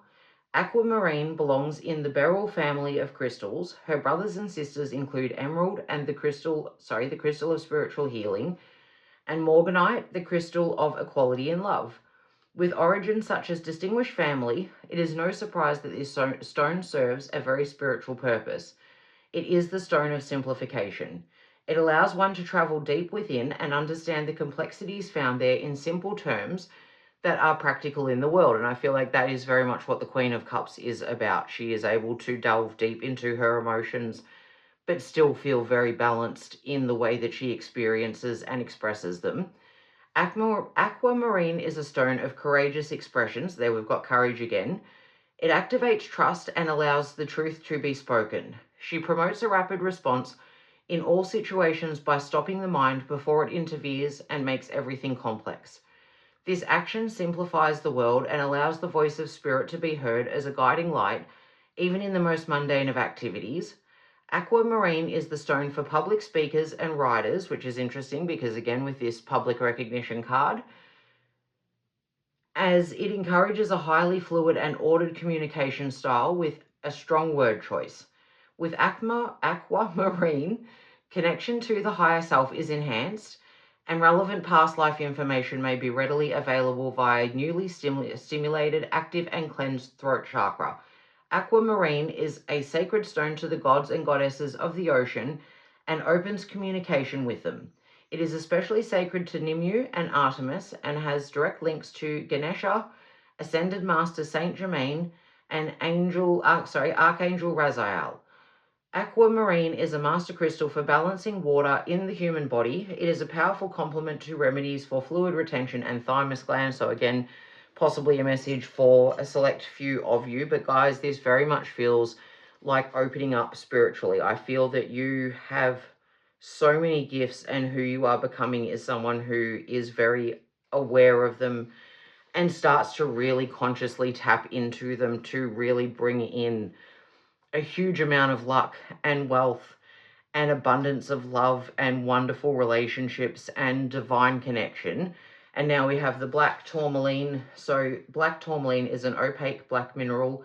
Aquamarine belongs in the beryl family of crystals. Her brothers and sisters include emerald and the crystal of spiritual healing, and morganite, the crystal of equality and love. With origins such as distinguished family, it is no surprise that this stone serves a very spiritual purpose. It is the stone of simplification. It allows one to travel deep within and understand the complexities found there in simple terms that are practical in the world. And I feel like that is very much what the Queen of Cups is about. She is able to delve deep into her emotions, but still feel very balanced in the way that she experiences and expresses them. Aquamarine is a stone of courageous expressions. There we've got courage again. It activates trust and allows the truth to be spoken. She promotes a rapid response in all situations by stopping the mind before it interferes and makes everything complex. This action simplifies the world and allows the voice of spirit to be heard as a guiding light, even in the most mundane of activities. Aquamarine is the stone for public speakers and writers, which is interesting because, again, with this public recognition card, as it encourages a highly fluid and ordered communication style with a strong word choice. With Aquamarine, connection to the higher self is enhanced, and relevant past life information may be readily available via newly stimulated, active, and cleansed throat chakra. Aquamarine is a sacred stone to the gods and goddesses of the ocean and opens communication with them. It is especially sacred to Nimue and Artemis and has direct links to Ganesha, Ascended Master Saint Germain, and Archangel Raziel. Aquamarine is a master crystal for balancing water in the human body. It is a powerful complement to remedies for fluid retention and thymus gland. So again, possibly a message for a select few of you. But guys, this very much feels like opening up spiritually. I feel that you have so many gifts, and who you are becoming is someone who is very aware of them and starts to really consciously tap into them to really bring in a huge amount of luck and wealth and abundance of love and wonderful relationships and divine connection. And now we have the black tourmaline. So black tourmaline is an opaque black mineral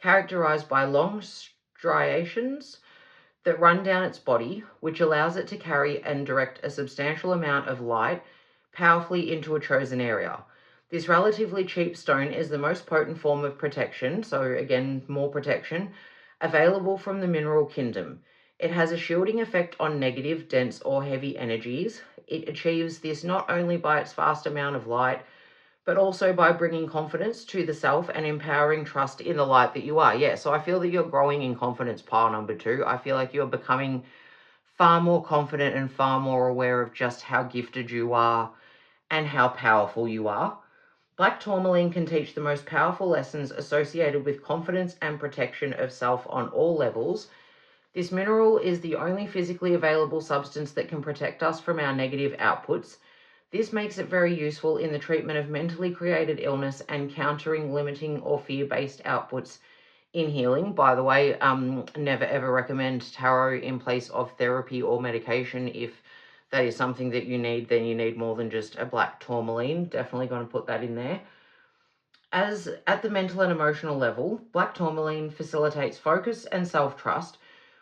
characterized by long striations that run down its body, which allows it to carry and direct a substantial amount of light powerfully into a chosen area. This relatively cheap stone is the most potent form of protection, so again, more protection, available from the mineral kingdom. It has a shielding effect on negative, dense, or heavy energies. It achieves this not only by its vast amount of light, but also by bringing confidence to the self and empowering trust in the light that you are. Yeah, so I feel that you're growing in confidence, pile number 2. I feel like you're becoming far more confident and far more aware of just how gifted you are and how powerful you are. Black tourmaline can teach the most powerful lessons associated with confidence and protection of self on all levels. This mineral is the only physically available substance that can protect us from our negative outputs. This makes it very useful in the treatment of mentally created illness and countering limiting or fear-based outputs in healing. By the way, never ever recommend tarot in place of therapy or medication. If that is something that you need, then you need more than just a black tourmaline. Definitely going to put that in there. As at the mental and emotional level, black tourmaline facilitates focus and self-trust,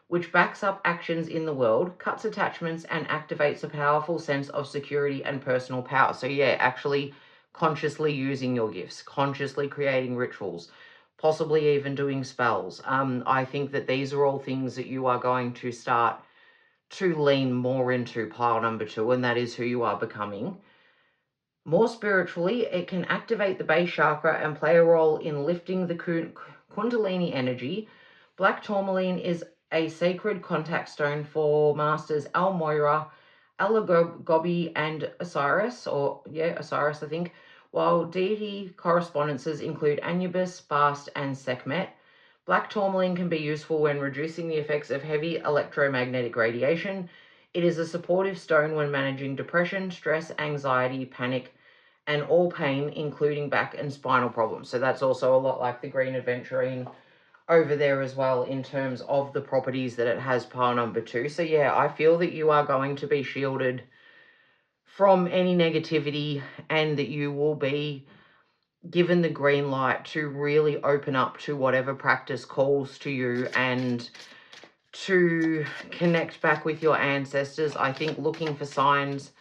which backs up actions in the world, cuts attachments, and activates a powerful sense of security and personal power. So yeah, actually consciously using your gifts, consciously creating rituals, possibly even doing spells. I think that these are all things that you are going to start to lean more into, pile number 2, and that is who you are becoming. More spiritually, it can activate the base chakra and play a role in lifting the Kundalini energy. Black tourmaline is a sacred contact stone for masters Almoira, Alagobi, and Osiris, Osiris, I think, while deity correspondences include Anubis, Bast, and Sekhmet. Black tourmaline can be useful when reducing the effects of heavy electromagnetic radiation. It is a supportive stone when managing depression, stress, anxiety, panic, and all pain, including back and spinal problems. So that's also a lot like the green aventurine over there as well in terms of the properties that it has, pile number 2. So yeah, I feel that you are going to be shielded from any negativity and that you will be given the green light to really open up to whatever practice calls to you and to connect back with your ancestors. I think looking for signs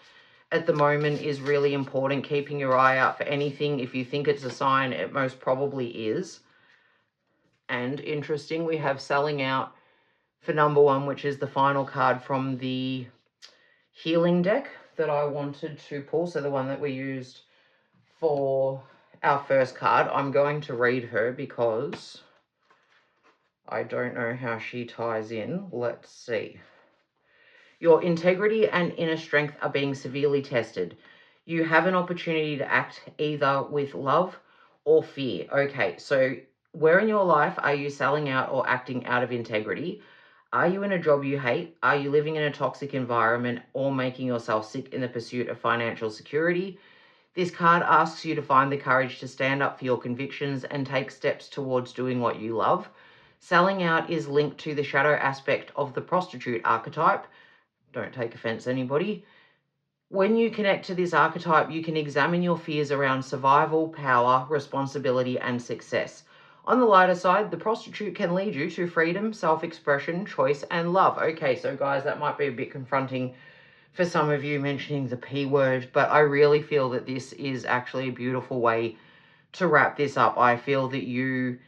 at the moment is really important. Keeping your eye out for anything. If you think it's a sign, it most probably is. And interesting, we have selling out for number 1, which is the final card from the healing deck that I wanted to pull. So the one that we used for our first card. I'm going to read her because I don't know how she ties in. Let's see. Your integrity and inner strength are being severely tested. You have an opportunity to act either with love or fear. Okay, so where in your life are you selling out or acting out of integrity? Are you in a job you hate? Are you living in a toxic environment or making yourself sick in the pursuit of financial security? This card asks you to find the courage to stand up for your convictions and take steps towards doing what you love. Selling out is linked to the shadow aspect of the prostitute archetype. Don't take offense, anybody. When you connect to this archetype, you can examine your fears around survival, power, responsibility, and success. On the lighter side, the prostitute can lead you to freedom, self-expression, choice, and love. Okay, so guys, that might be a bit confronting for some of you mentioning the P word, but I really feel that this is actually a beautiful way to wrap this up. I feel that you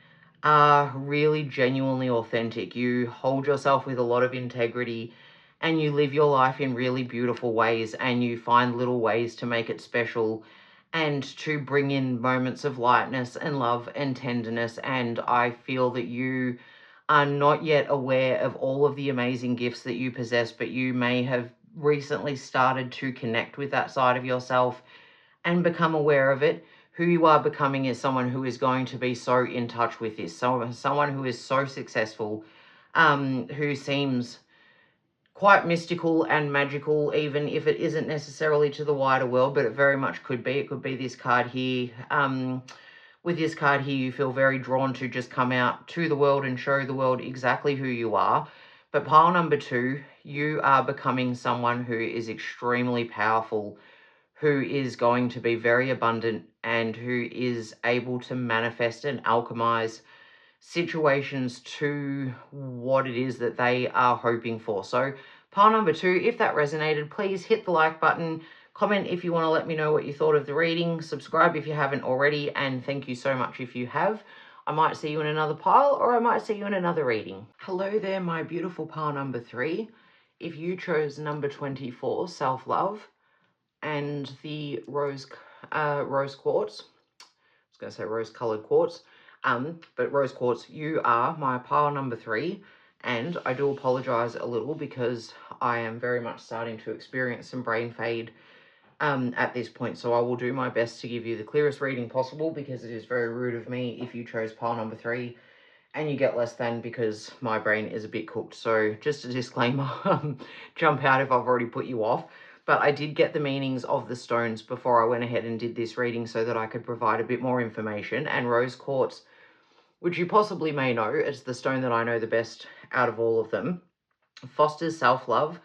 are really genuinely authentic. You hold yourself with a lot of integrity and you live your life in really beautiful ways and you find little ways to make it special and to bring in moments of lightness and love and tenderness. And I feel that you are not yet aware of all of the amazing gifts that you possess, but you may have recently started to connect with that side of yourself and become aware of it. Who you are becoming is someone who is going to be so in touch with this. So someone who is so successful, who seems quite mystical and magical, even if it isn't necessarily to the wider world, but it very much could be. It could be this card here. With this card here, you feel very drawn to just come out to the world and show the world exactly who you are. But pile number 2, you are becoming someone who is extremely powerful, who is going to be very abundant, and who is able to manifest and alchemize situations to what it is that they are hoping for. So pile number 2, if that resonated, please hit the like button, Comment if you want to let me know what you thought of the reading. Subscribe if you haven't already, and thank you so much if you have. I might see you in another pile, or I might see you in another reading. Hello there, my beautiful pile number 3. If you chose number 24, Self-Love, and the rose quartz, I was going to say rose-coloured quartz, but rose quartz, you are my pile number 3, and I do apologise a little because I am very much starting to experience some brain fade at this point, so I will do my best to give you the clearest reading possible, because it is very rude of me if you chose pile number 3 and you get less than, because my brain is a bit cooked. So just a disclaimer, jump out if I've already put you off. But I did get the meanings of the stones before I went ahead and did this reading so that I could provide a bit more information. And rose quartz, which you possibly may know, it's the stone that I know the best out of all of them, fosters self-love,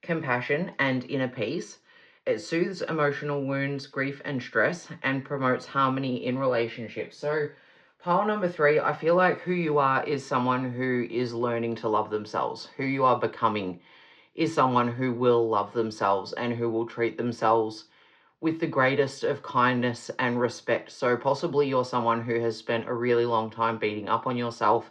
compassion, and inner peace. It soothes emotional wounds, grief, and stress, and promotes harmony in relationships. So pile number 3, I feel like who you are is someone who is learning to love themselves. Who you are becoming is someone who will love themselves and who will treat themselves with the greatest of kindness and respect. So possibly you're someone who has spent a really long time beating up on yourself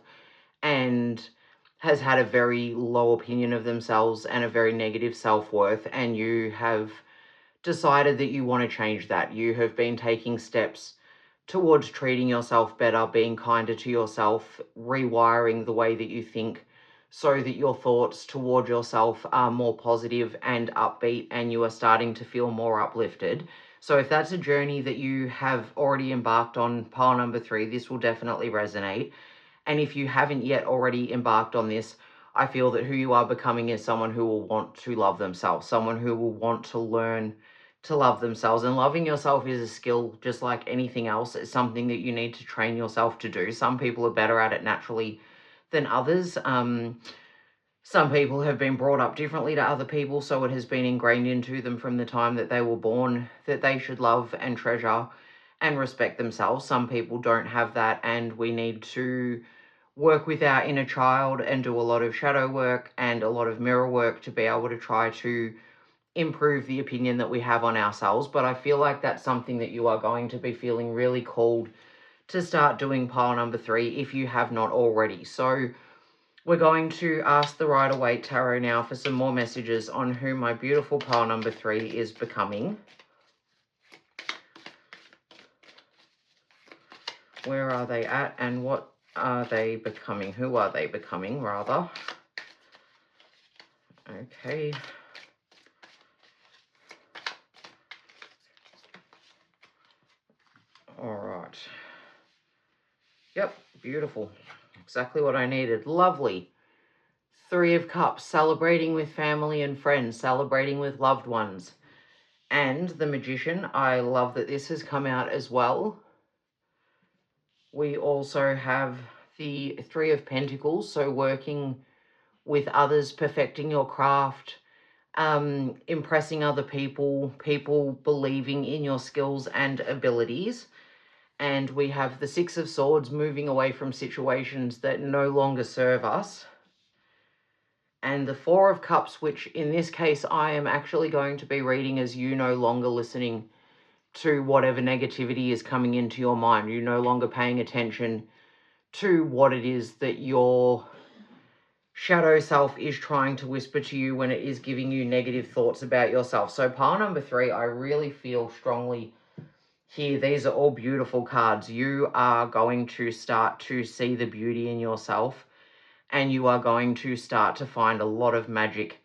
and has had a very low opinion of themselves and a very negative self-worth, and you have decided that you want to change that. You have been taking steps towards treating yourself better, being kinder to yourself, rewiring the way that you think so that your thoughts toward yourself are more positive and upbeat, and you are starting to feel more uplifted. So if that's a journey that you have already embarked on, pile number 3, this will definitely resonate. And if you haven't yet already embarked on this, I feel that who you are becoming is someone who will want to love themselves, someone who will want to learn to love themselves. And loving yourself is a skill just like anything else. It's something that you need to train yourself to do. Some people are better at it naturally than others. Some people have been brought up differently to other people, so it has been ingrained into them from the time that they were born that they should love and treasure and respect themselves. Some people don't have that, and we need to work with our inner child and do a lot of shadow work and a lot of mirror work to be able to try to improve the opinion that we have on ourselves. But I feel like that's something that you are going to be feeling really called to start doing, pile number 3, if you have not already. So we're going to ask the Rider-Waite Tarot now for some more messages on who my beautiful pile number 3 is becoming. Where are they at, and what are they becoming? Who are they becoming, rather? Okay. All right. Yep, beautiful. Exactly what I needed. Lovely. 3 of Cups, celebrating with family and friends, celebrating with loved ones. And the Magician, I love that this has come out as well. We also have the 3 of Pentacles, so working with others, perfecting your craft, impressing other people, people believing in your skills and abilities. And we have the 6 of Swords, moving away from situations that no longer serve us. And the 4 of Cups, which in this case I am actually going to be reading as you no longer listening to whatever negativity is coming into your mind. You're no longer paying attention to what it is that your shadow self is trying to whisper to you when it is giving you negative thoughts about yourself. So pile number 3, I really feel strongly here. These are all beautiful cards. You are going to start to see the beauty in yourself, and you are going to start to find a lot of magic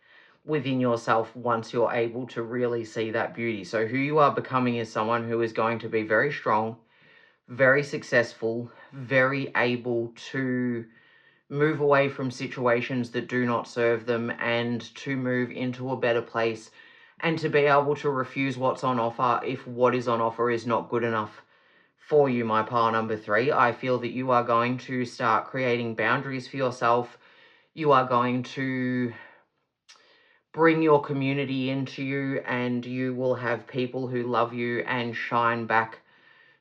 within yourself once you're able to really see that beauty. So who you are becoming is someone who is going to be very strong, very successful, very able to move away from situations that do not serve them, and to move into a better place, and to be able to refuse what's on offer if what is on offer is not good enough for you, my pile number 3. I feel that you are going to start creating boundaries for yourself. You are going to bring your community into you, and you will have people who love you and shine back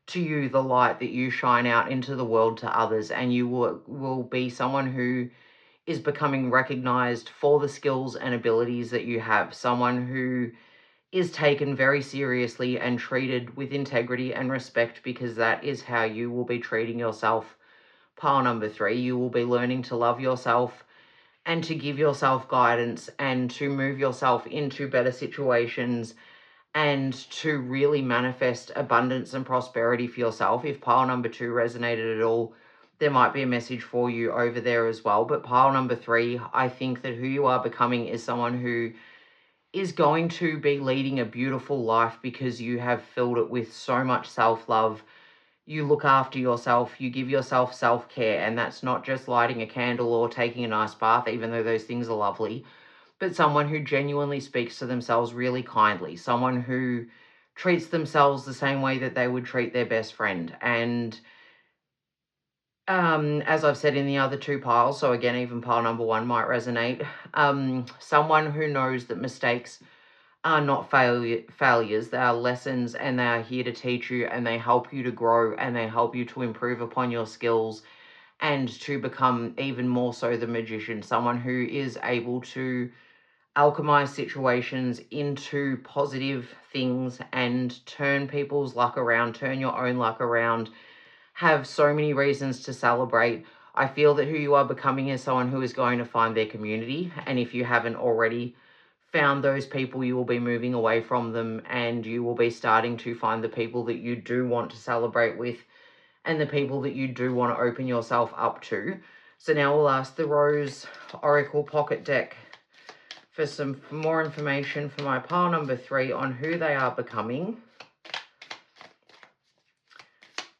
to you the light that you shine out into the world to others. And you will be someone who is becoming recognized for the skills and abilities that you have. Someone who is taken very seriously and treated with integrity and respect, because that is how you will be treating yourself. Pile number 3, you will be learning to love yourself and to give yourself guidance and to move yourself into better situations and to really manifest abundance and prosperity for yourself. If pile number 2 resonated at all, there might be a message for you over there as well. But pile number 3, I think that who you are becoming is someone who is going to be leading a beautiful life, because you have filled it with so much self-love. You look after yourself, you give yourself self-care, and that's not just lighting a candle or taking a nice bath, even though those things are lovely, but someone who genuinely speaks to themselves really kindly, someone who treats themselves the same way that they would treat their best friend. And as I've said in the other 2 piles, so again, even pile number 1 might resonate, someone who knows that mistakes are not failures, they are lessons, and they are here to teach you, and they help you to grow, and they help you to improve upon your skills and to become even more so the magician, someone who is able to alchemize situations into positive things and turn people's luck around, turn your own luck around, have so many reasons to celebrate. I feel that who you are becoming is someone who is going to find their community, and if you haven't already found those people, you will be moving away from them, and you will be starting to find the people that you do want to celebrate with and the people that you do want to open yourself up to. So now we'll ask the Rose Oracle Pocket Deck for some more information for my pile number 3 on who they are becoming.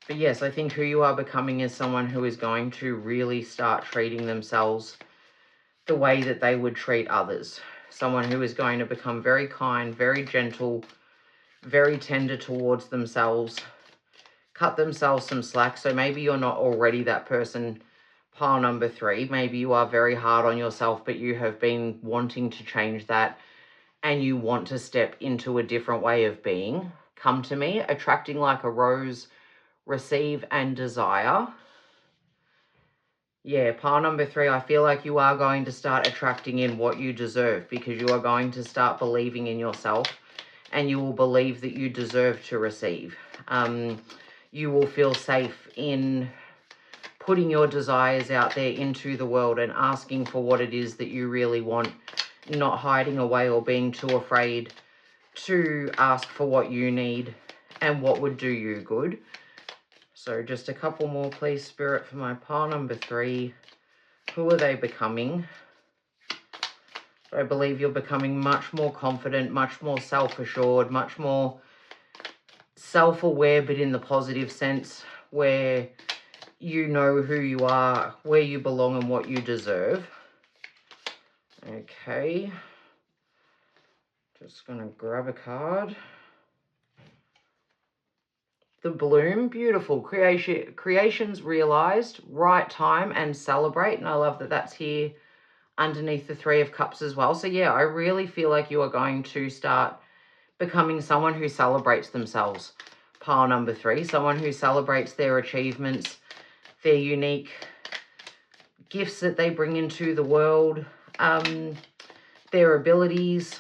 But yes, I think who you are becoming is someone who is going to really start treating themselves the way that they would treat others. Someone who is going to become very kind, very gentle, very tender towards themselves, cut themselves some slack. So maybe you're not already that person, pile number 3. Maybe you are very hard on yourself, but you have been wanting to change that and you want to step into a different way of being. Come to me, attracting like a rose, receive and desire. Yeah, pile number 3, I feel like you are going to start attracting in what you deserve, because you are going to start believing in yourself, and you will believe that you deserve to receive. You will feel safe in putting your desires out there into the world and asking for what it is that you really want, not hiding away or being too afraid to ask for what you need and what would do you good. So just a couple more, please, Spirit, for my pile number 3. Who are they becoming? I believe you're becoming much more confident, much more self-assured, much more self-aware, but in the positive sense, where you know who you are, where you belong, and what you deserve. Okay. Just going to grab a card. The Bloom, beautiful. Creations realized, right time, and celebrate. And I love that that's here underneath the 3 of Cups as well. So yeah, I really feel like you are going to start becoming someone who celebrates themselves. Pile number 3, someone who celebrates their achievements, their unique gifts that they bring into the world, their abilities.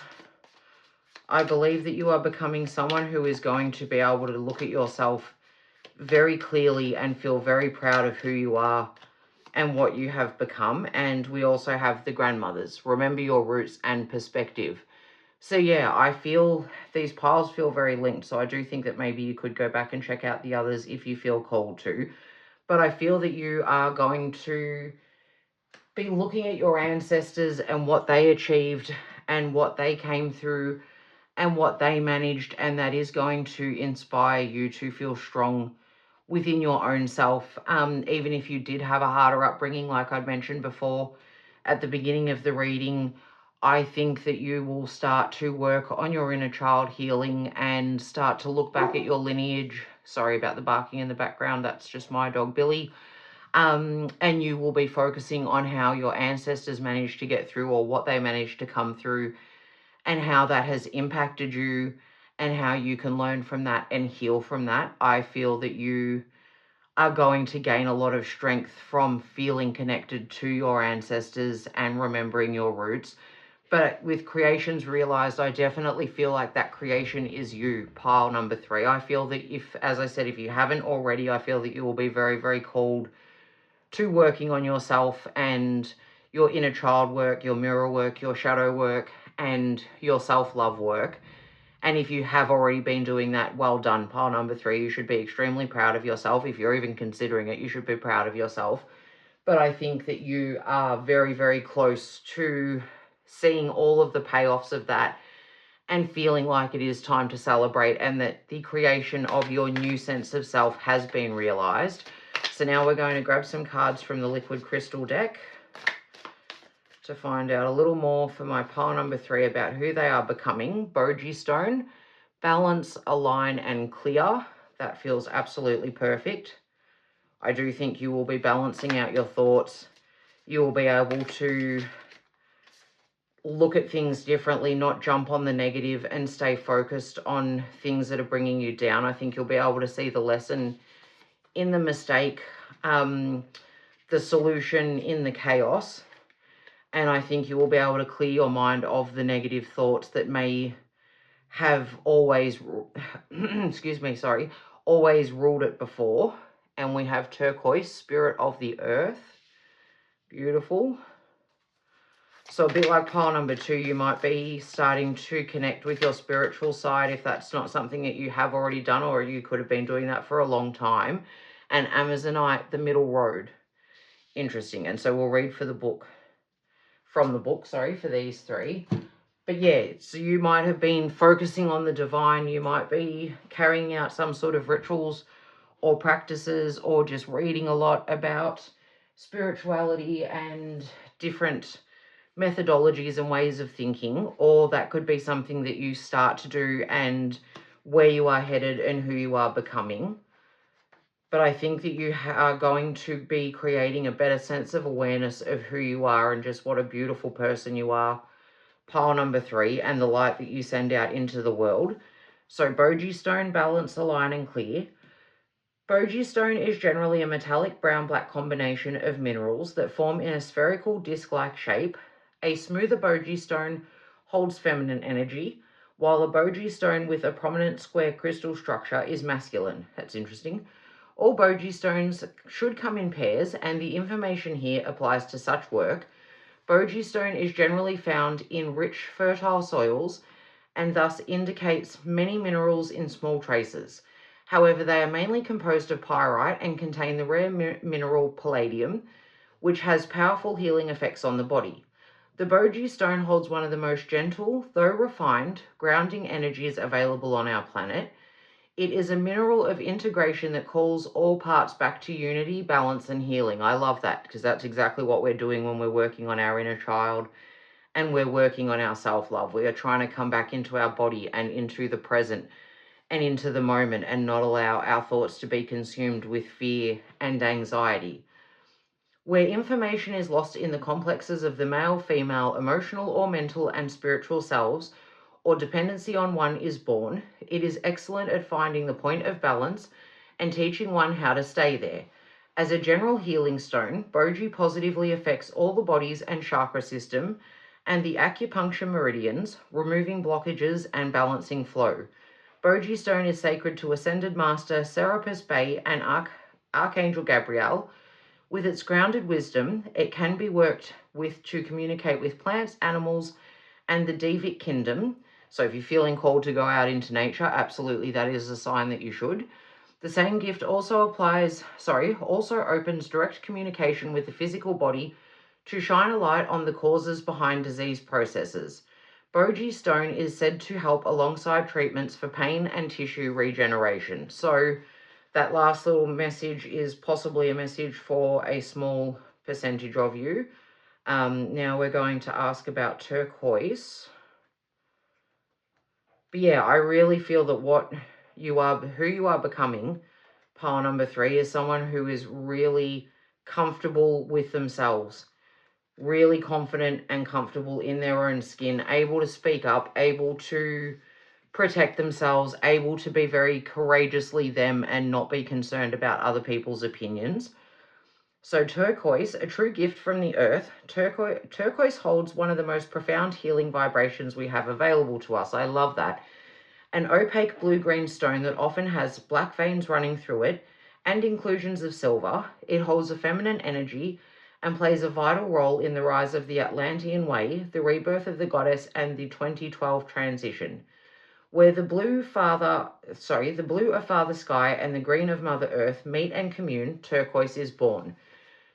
I believe that you are becoming someone who is going to be able to look at yourself very clearly and feel very proud of who you are and what you have become. And we also have the grandmothers. Remember your roots and perspective. So yeah, I feel these piles feel very linked. So I do think that maybe you could go back and check out the others if you feel called to. But I feel that you are going to be looking at your ancestors and what they achieved and what they came through and what they managed, and that is going to inspire you to feel strong within your own self. Even if you did have a harder upbringing, like I'd mentioned before at the beginning of the reading, I think that you will start to work on your inner child healing and start to look back at your lineage. Sorry about the barking in the background, that's just my dog Billy. And you will be focusing on how your ancestors managed to get through, or what they managed to come through, and how that has impacted you and how you can learn from that and heal from that. I feel that you are going to gain a lot of strength from feeling connected to your ancestors and remembering your roots. But with creations realized, I definitely feel like that creation is you, pile number 3. I feel that if, as I said, if you haven't already, I feel that you will be very, very called to working on yourself and your inner child work, your mirror work, your shadow work, and your self-love work. And if you have already been doing that, well done, pile number 3. You should be extremely proud of yourself. If you're even considering it, you should be proud of yourself. But I think that you are very, very close to seeing all of the payoffs of that and feeling like it is time to celebrate, and that the creation of your new sense of self has been realized. So now we're going to grab some cards from the Liquid Crystal deck to find out a little more for my pile number 3 about who they are becoming. Boji Stone, balance, align, and clear. That feels absolutely perfect. I do think you will be balancing out your thoughts. You will be able to look at things differently, not jump on the negative, and stay focused on things that are bringing you down. I think you'll be able to see the lesson in the mistake, the solution in the chaos. And I think you will be able to clear your mind of the negative thoughts that may have always, always ruled it before. And we have Turquoise, Spirit of the Earth. Beautiful. So a bit like pile number 2, you might be starting to connect with your spiritual side if that's not something that you have already done, or you could have been doing that for a long time. And Amazonite, the Middle Road. Interesting. And so we'll read for the book, from the book, sorry, for these 3. But yeah, so you might have been focusing on the divine. You might be carrying out some sort of rituals or practices, or just reading a lot about spirituality and different methodologies and ways of thinking. Or that could be something that you start to do and where you are headed and who you are becoming. But I think that you are going to be creating a better sense of awareness of who you are and just what a beautiful person you are, pile number 3, and the light that you send out into the world. So Boji Stone, balance, align, and clear. Boji Stone is generally a metallic brown-black combination of minerals that form in a spherical disc-like shape. A smoother Boji Stone holds feminine energy, while a Boji Stone with a prominent square crystal structure is masculine. That's interesting. All Boji Stones should come in pairs, and the information here applies to such work. Boji Stone is generally found in rich, fertile soils and thus indicates many minerals in small traces. However, they are mainly composed of pyrite and contain the rare mineral palladium, which has powerful healing effects on the body. The Boji Stone holds one of the most gentle, though refined, grounding energies available on our planet. It is a mineral of integration that calls all parts back to unity, balance, and healing. I love that, because that's exactly what we're doing when we're working on our inner child and we're working on our self-love. We are trying to come back into our body and into the present and into the moment, and not allow our thoughts to be consumed with fear and anxiety. Where information is lost in the complexes of the male, female, emotional or mental and spiritual selves, or dependency on one is born, it is excellent at finding the point of balance and teaching one how to stay there. As a general healing stone, Boji positively affects all the bodies and chakra system and the acupuncture meridians, removing blockages and balancing flow. Boji Stone is sacred to Ascended Master Serapis Bey and Archangel Gabriel. With its grounded wisdom, it can be worked with to communicate with plants, animals, and the Devic kingdom. So if you're feeling called to go out into nature, absolutely that is a sign that you should. The same gift also opens direct communication with the physical body to shine a light on the causes behind disease processes. Boji Stone is said to help alongside treatments for pain and tissue regeneration. So that last little message is possibly a message for a small percentage of you. Now we're going to ask about Turquoise. But yeah, I really feel that who you are becoming, pile number 3, is someone who is really comfortable with themselves, really confident and comfortable in their own skin, able to speak up, able to protect themselves, able to be very courageously them and not be concerned about other people's opinions. So turquoise, a true gift from the earth. Turquoise holds one of the most profound healing vibrations we have available to us. I love that. An opaque blue-green stone that often has black veins running through it and inclusions of silver. It holds a feminine energy and plays a vital role in the rise of the Atlantean Way, the rebirth of the goddess, and the 2012 transition. Where the blue of Father Sky and the green of Mother Earth meet and commune, turquoise is born.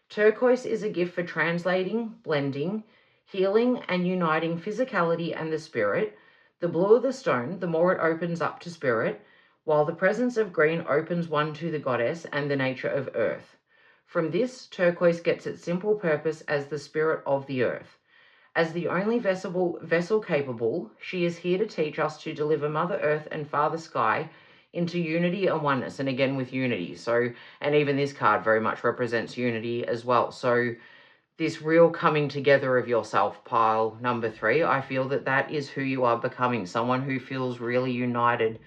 Turquoise is a gift for translating, blending, healing, and uniting physicality and the spirit. The bluer the stone, the more it opens up to spirit, while the presence of green opens one to the goddess and the nature of earth. From this, turquoise gets its simple purpose as the spirit of the earth. As the only vessel capable, she is here to teach us to deliver Mother Earth and Father Sky into unity and oneness, and again with unity. So, and even this card very much represents unity as well. So this real coming together of yourself, pile number 3, I feel that that is who you are becoming, someone who feels really united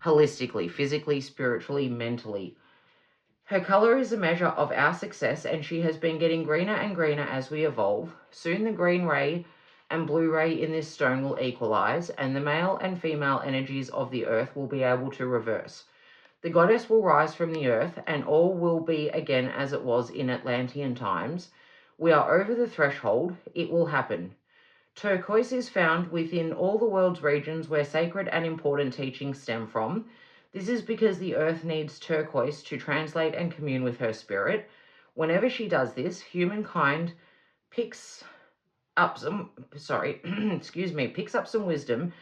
holistically, physically, spiritually, mentally. Her color is a measure of our success, and she has been getting greener and greener as we evolve. Soon the green ray and blue ray in this stone will equalize, and the male and female energies of the earth will be able to reverse. The goddess will rise from the earth, and all will be again as it was in Atlantean times. We are over the threshold. It will happen. Turquoise is found within all the world's regions where sacred and important teachings stem from. This is because the earth needs turquoise to translate and commune with her spirit. Whenever she does this, humankind picks up some wisdom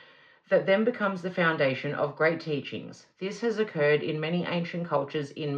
that then becomes the foundation of great teachings. This has occurred in many ancient cultures, they've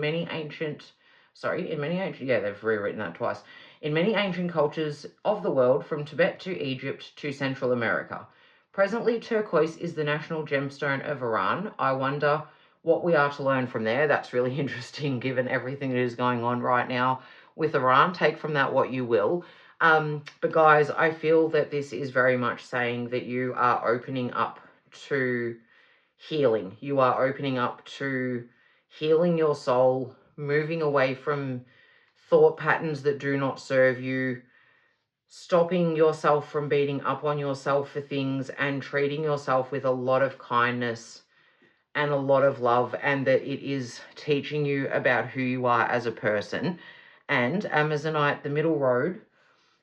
rewritten that twice. In many ancient cultures of the world, from Tibet to Egypt to Central America. Presently, turquoise is the national gemstone of Iran. I wonder what we are to learn from there. That's really interesting given everything that is going on right now with Iran. Take from that what you will. But guys, I feel that this is very much saying that you are opening up to healing. You are opening up to healing your soul, moving away from thought patterns that do not serve you, stopping yourself from beating up on yourself for things and treating yourself with a lot of kindness and a lot of love, and that it is teaching you about who you are as a person. And Amazonite, the middle road.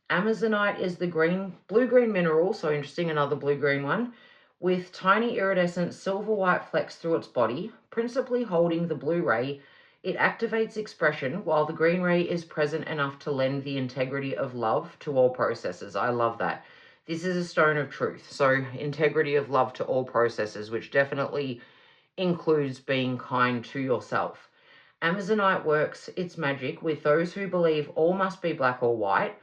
Amazonite is the blue-green mineral, so interesting, another blue-green one, with tiny iridescent silver-white flecks through its body, principally holding the blue ray. It activates expression, while the green ray is present enough to lend the integrity of love to all processes. I love that. This is a stone of truth, so integrity of love to all processes, which definitely includes being kind to yourself. Amazonite works its magic with those who believe all must be black or white.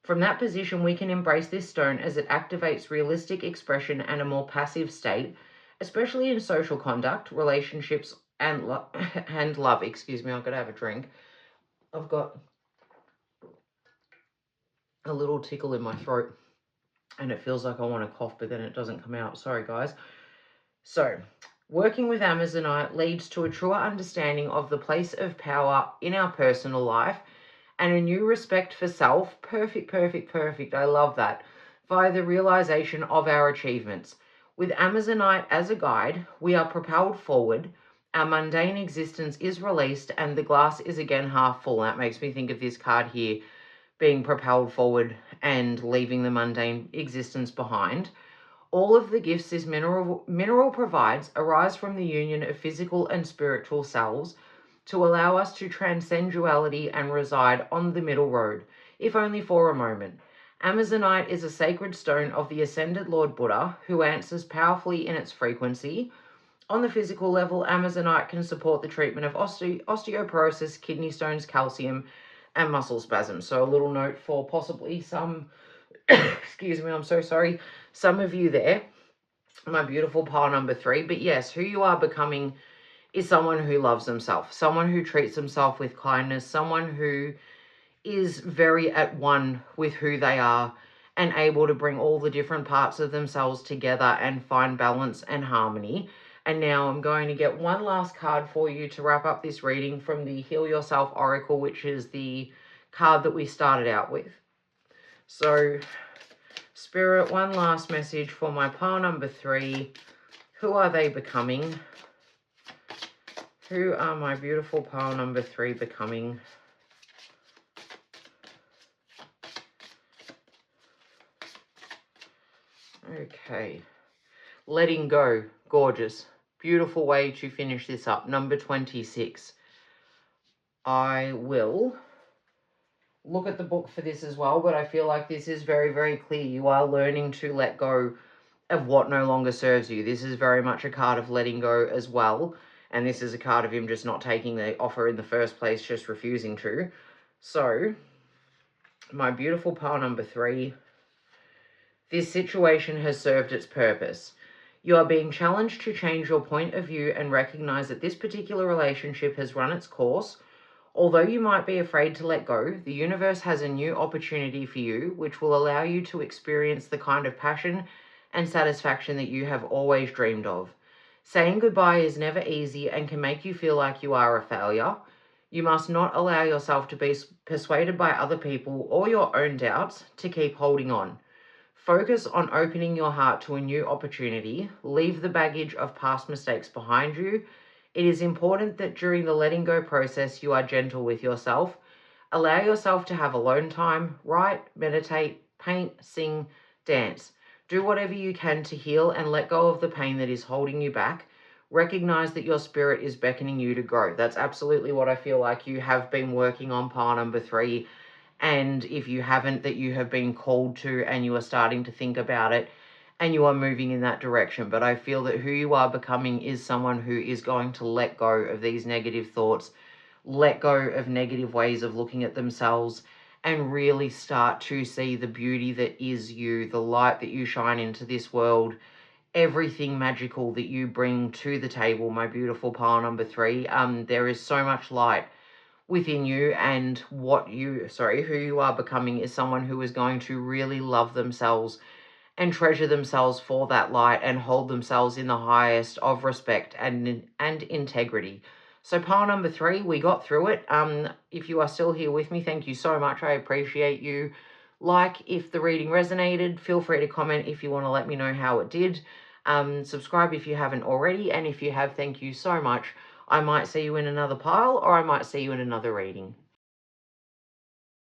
From that position, we can embrace this stone as it activates realistic expression and a more passive state, especially in social conduct, relationships, and love. Excuse me, I've got to have a drink. I've got a little tickle in my throat, and it feels like I want to cough, but then it doesn't come out. Sorry, guys. So, working with Amazonite leads to a truer understanding of the place of power in our personal life and a new respect for self. Perfect. I love that. Via the realization of our achievements. With Amazonite as a guide, we are propelled forward. Our mundane existence is released and the glass is again half full. That makes me think of this card here being propelled forward and leaving the mundane existence behind. All of the gifts this mineral provides arise from the union of physical and spiritual selves to allow us to transcend duality and reside on the middle road, if only for a moment. Amazonite is a sacred stone of the ascended Lord Buddha, who answers powerfully in its frequency. On the physical level, Amazonite can support the treatment of osteoporosis, kidney stones, calcium, and muscle spasms. So a little note for possibly some, excuse me, I'm so sorry, some of you there, my beautiful pile number 3. But yes, who you are becoming is someone who loves themselves, someone who treats themselves with kindness, someone who is very at one with who they are and able to bring all the different parts of themselves together and find balance and harmony. And now I'm going to get one last card for you to wrap up this reading from the Heal Yourself Oracle, which is the card that we started out with. So, Spirit, one last message for my pile number 3. Who are they becoming? Who are my beautiful pile number 3 becoming? Okay. Letting go. Gorgeous. Beautiful way to finish this up. Number 26. I will look at the book for this as well, but I feel like this is very, very clear. You are learning to let go of what no longer serves you. This is very much a card of letting go as well. And this is a card of him just not taking the offer in the first place, just refusing to. So, my beautiful pile number 3. This situation has served its purpose. You are being challenged to change your point of view and recognize that this particular relationship has run its course. Although you might be afraid to let go, the universe has a new opportunity for you, which will allow you to experience the kind of passion and satisfaction that you have always dreamed of. Saying goodbye is never easy and can make you feel like you are a failure. You must not allow yourself to be persuaded by other people or your own doubts to keep holding on. Focus on opening your heart to a new opportunity. Leave the baggage of past mistakes behind you. It is important that during the letting go process, you are gentle with yourself. Allow yourself to have alone time, write, meditate, paint, sing, dance. Do whatever you can to heal and let go of the pain that is holding you back. Recognize that your spirit is beckoning you to grow. That's absolutely what I feel like you have been working on, pile number 3. And if you haven't, that you have been called to and you are starting to think about it and you are moving in that direction. But I feel that who you are becoming is someone who is going to let go of these negative thoughts, let go of negative ways of looking at themselves, and really start to see the beauty that is you, the light that you shine into this world, everything magical that you bring to the table, my beautiful pile number 3. There is so much light within you, and who you are becoming is someone who is going to really love themselves and treasure themselves for that light and hold themselves in the highest of respect and integrity. So pile number 3, we got through it. If you are still here with me, thank you so much. I appreciate you. Like if the reading resonated, feel free to comment if you want to let me know how it did. Subscribe if you haven't already, and if you have, thank you so much. I might see you in another pile, or I might see you in another reading.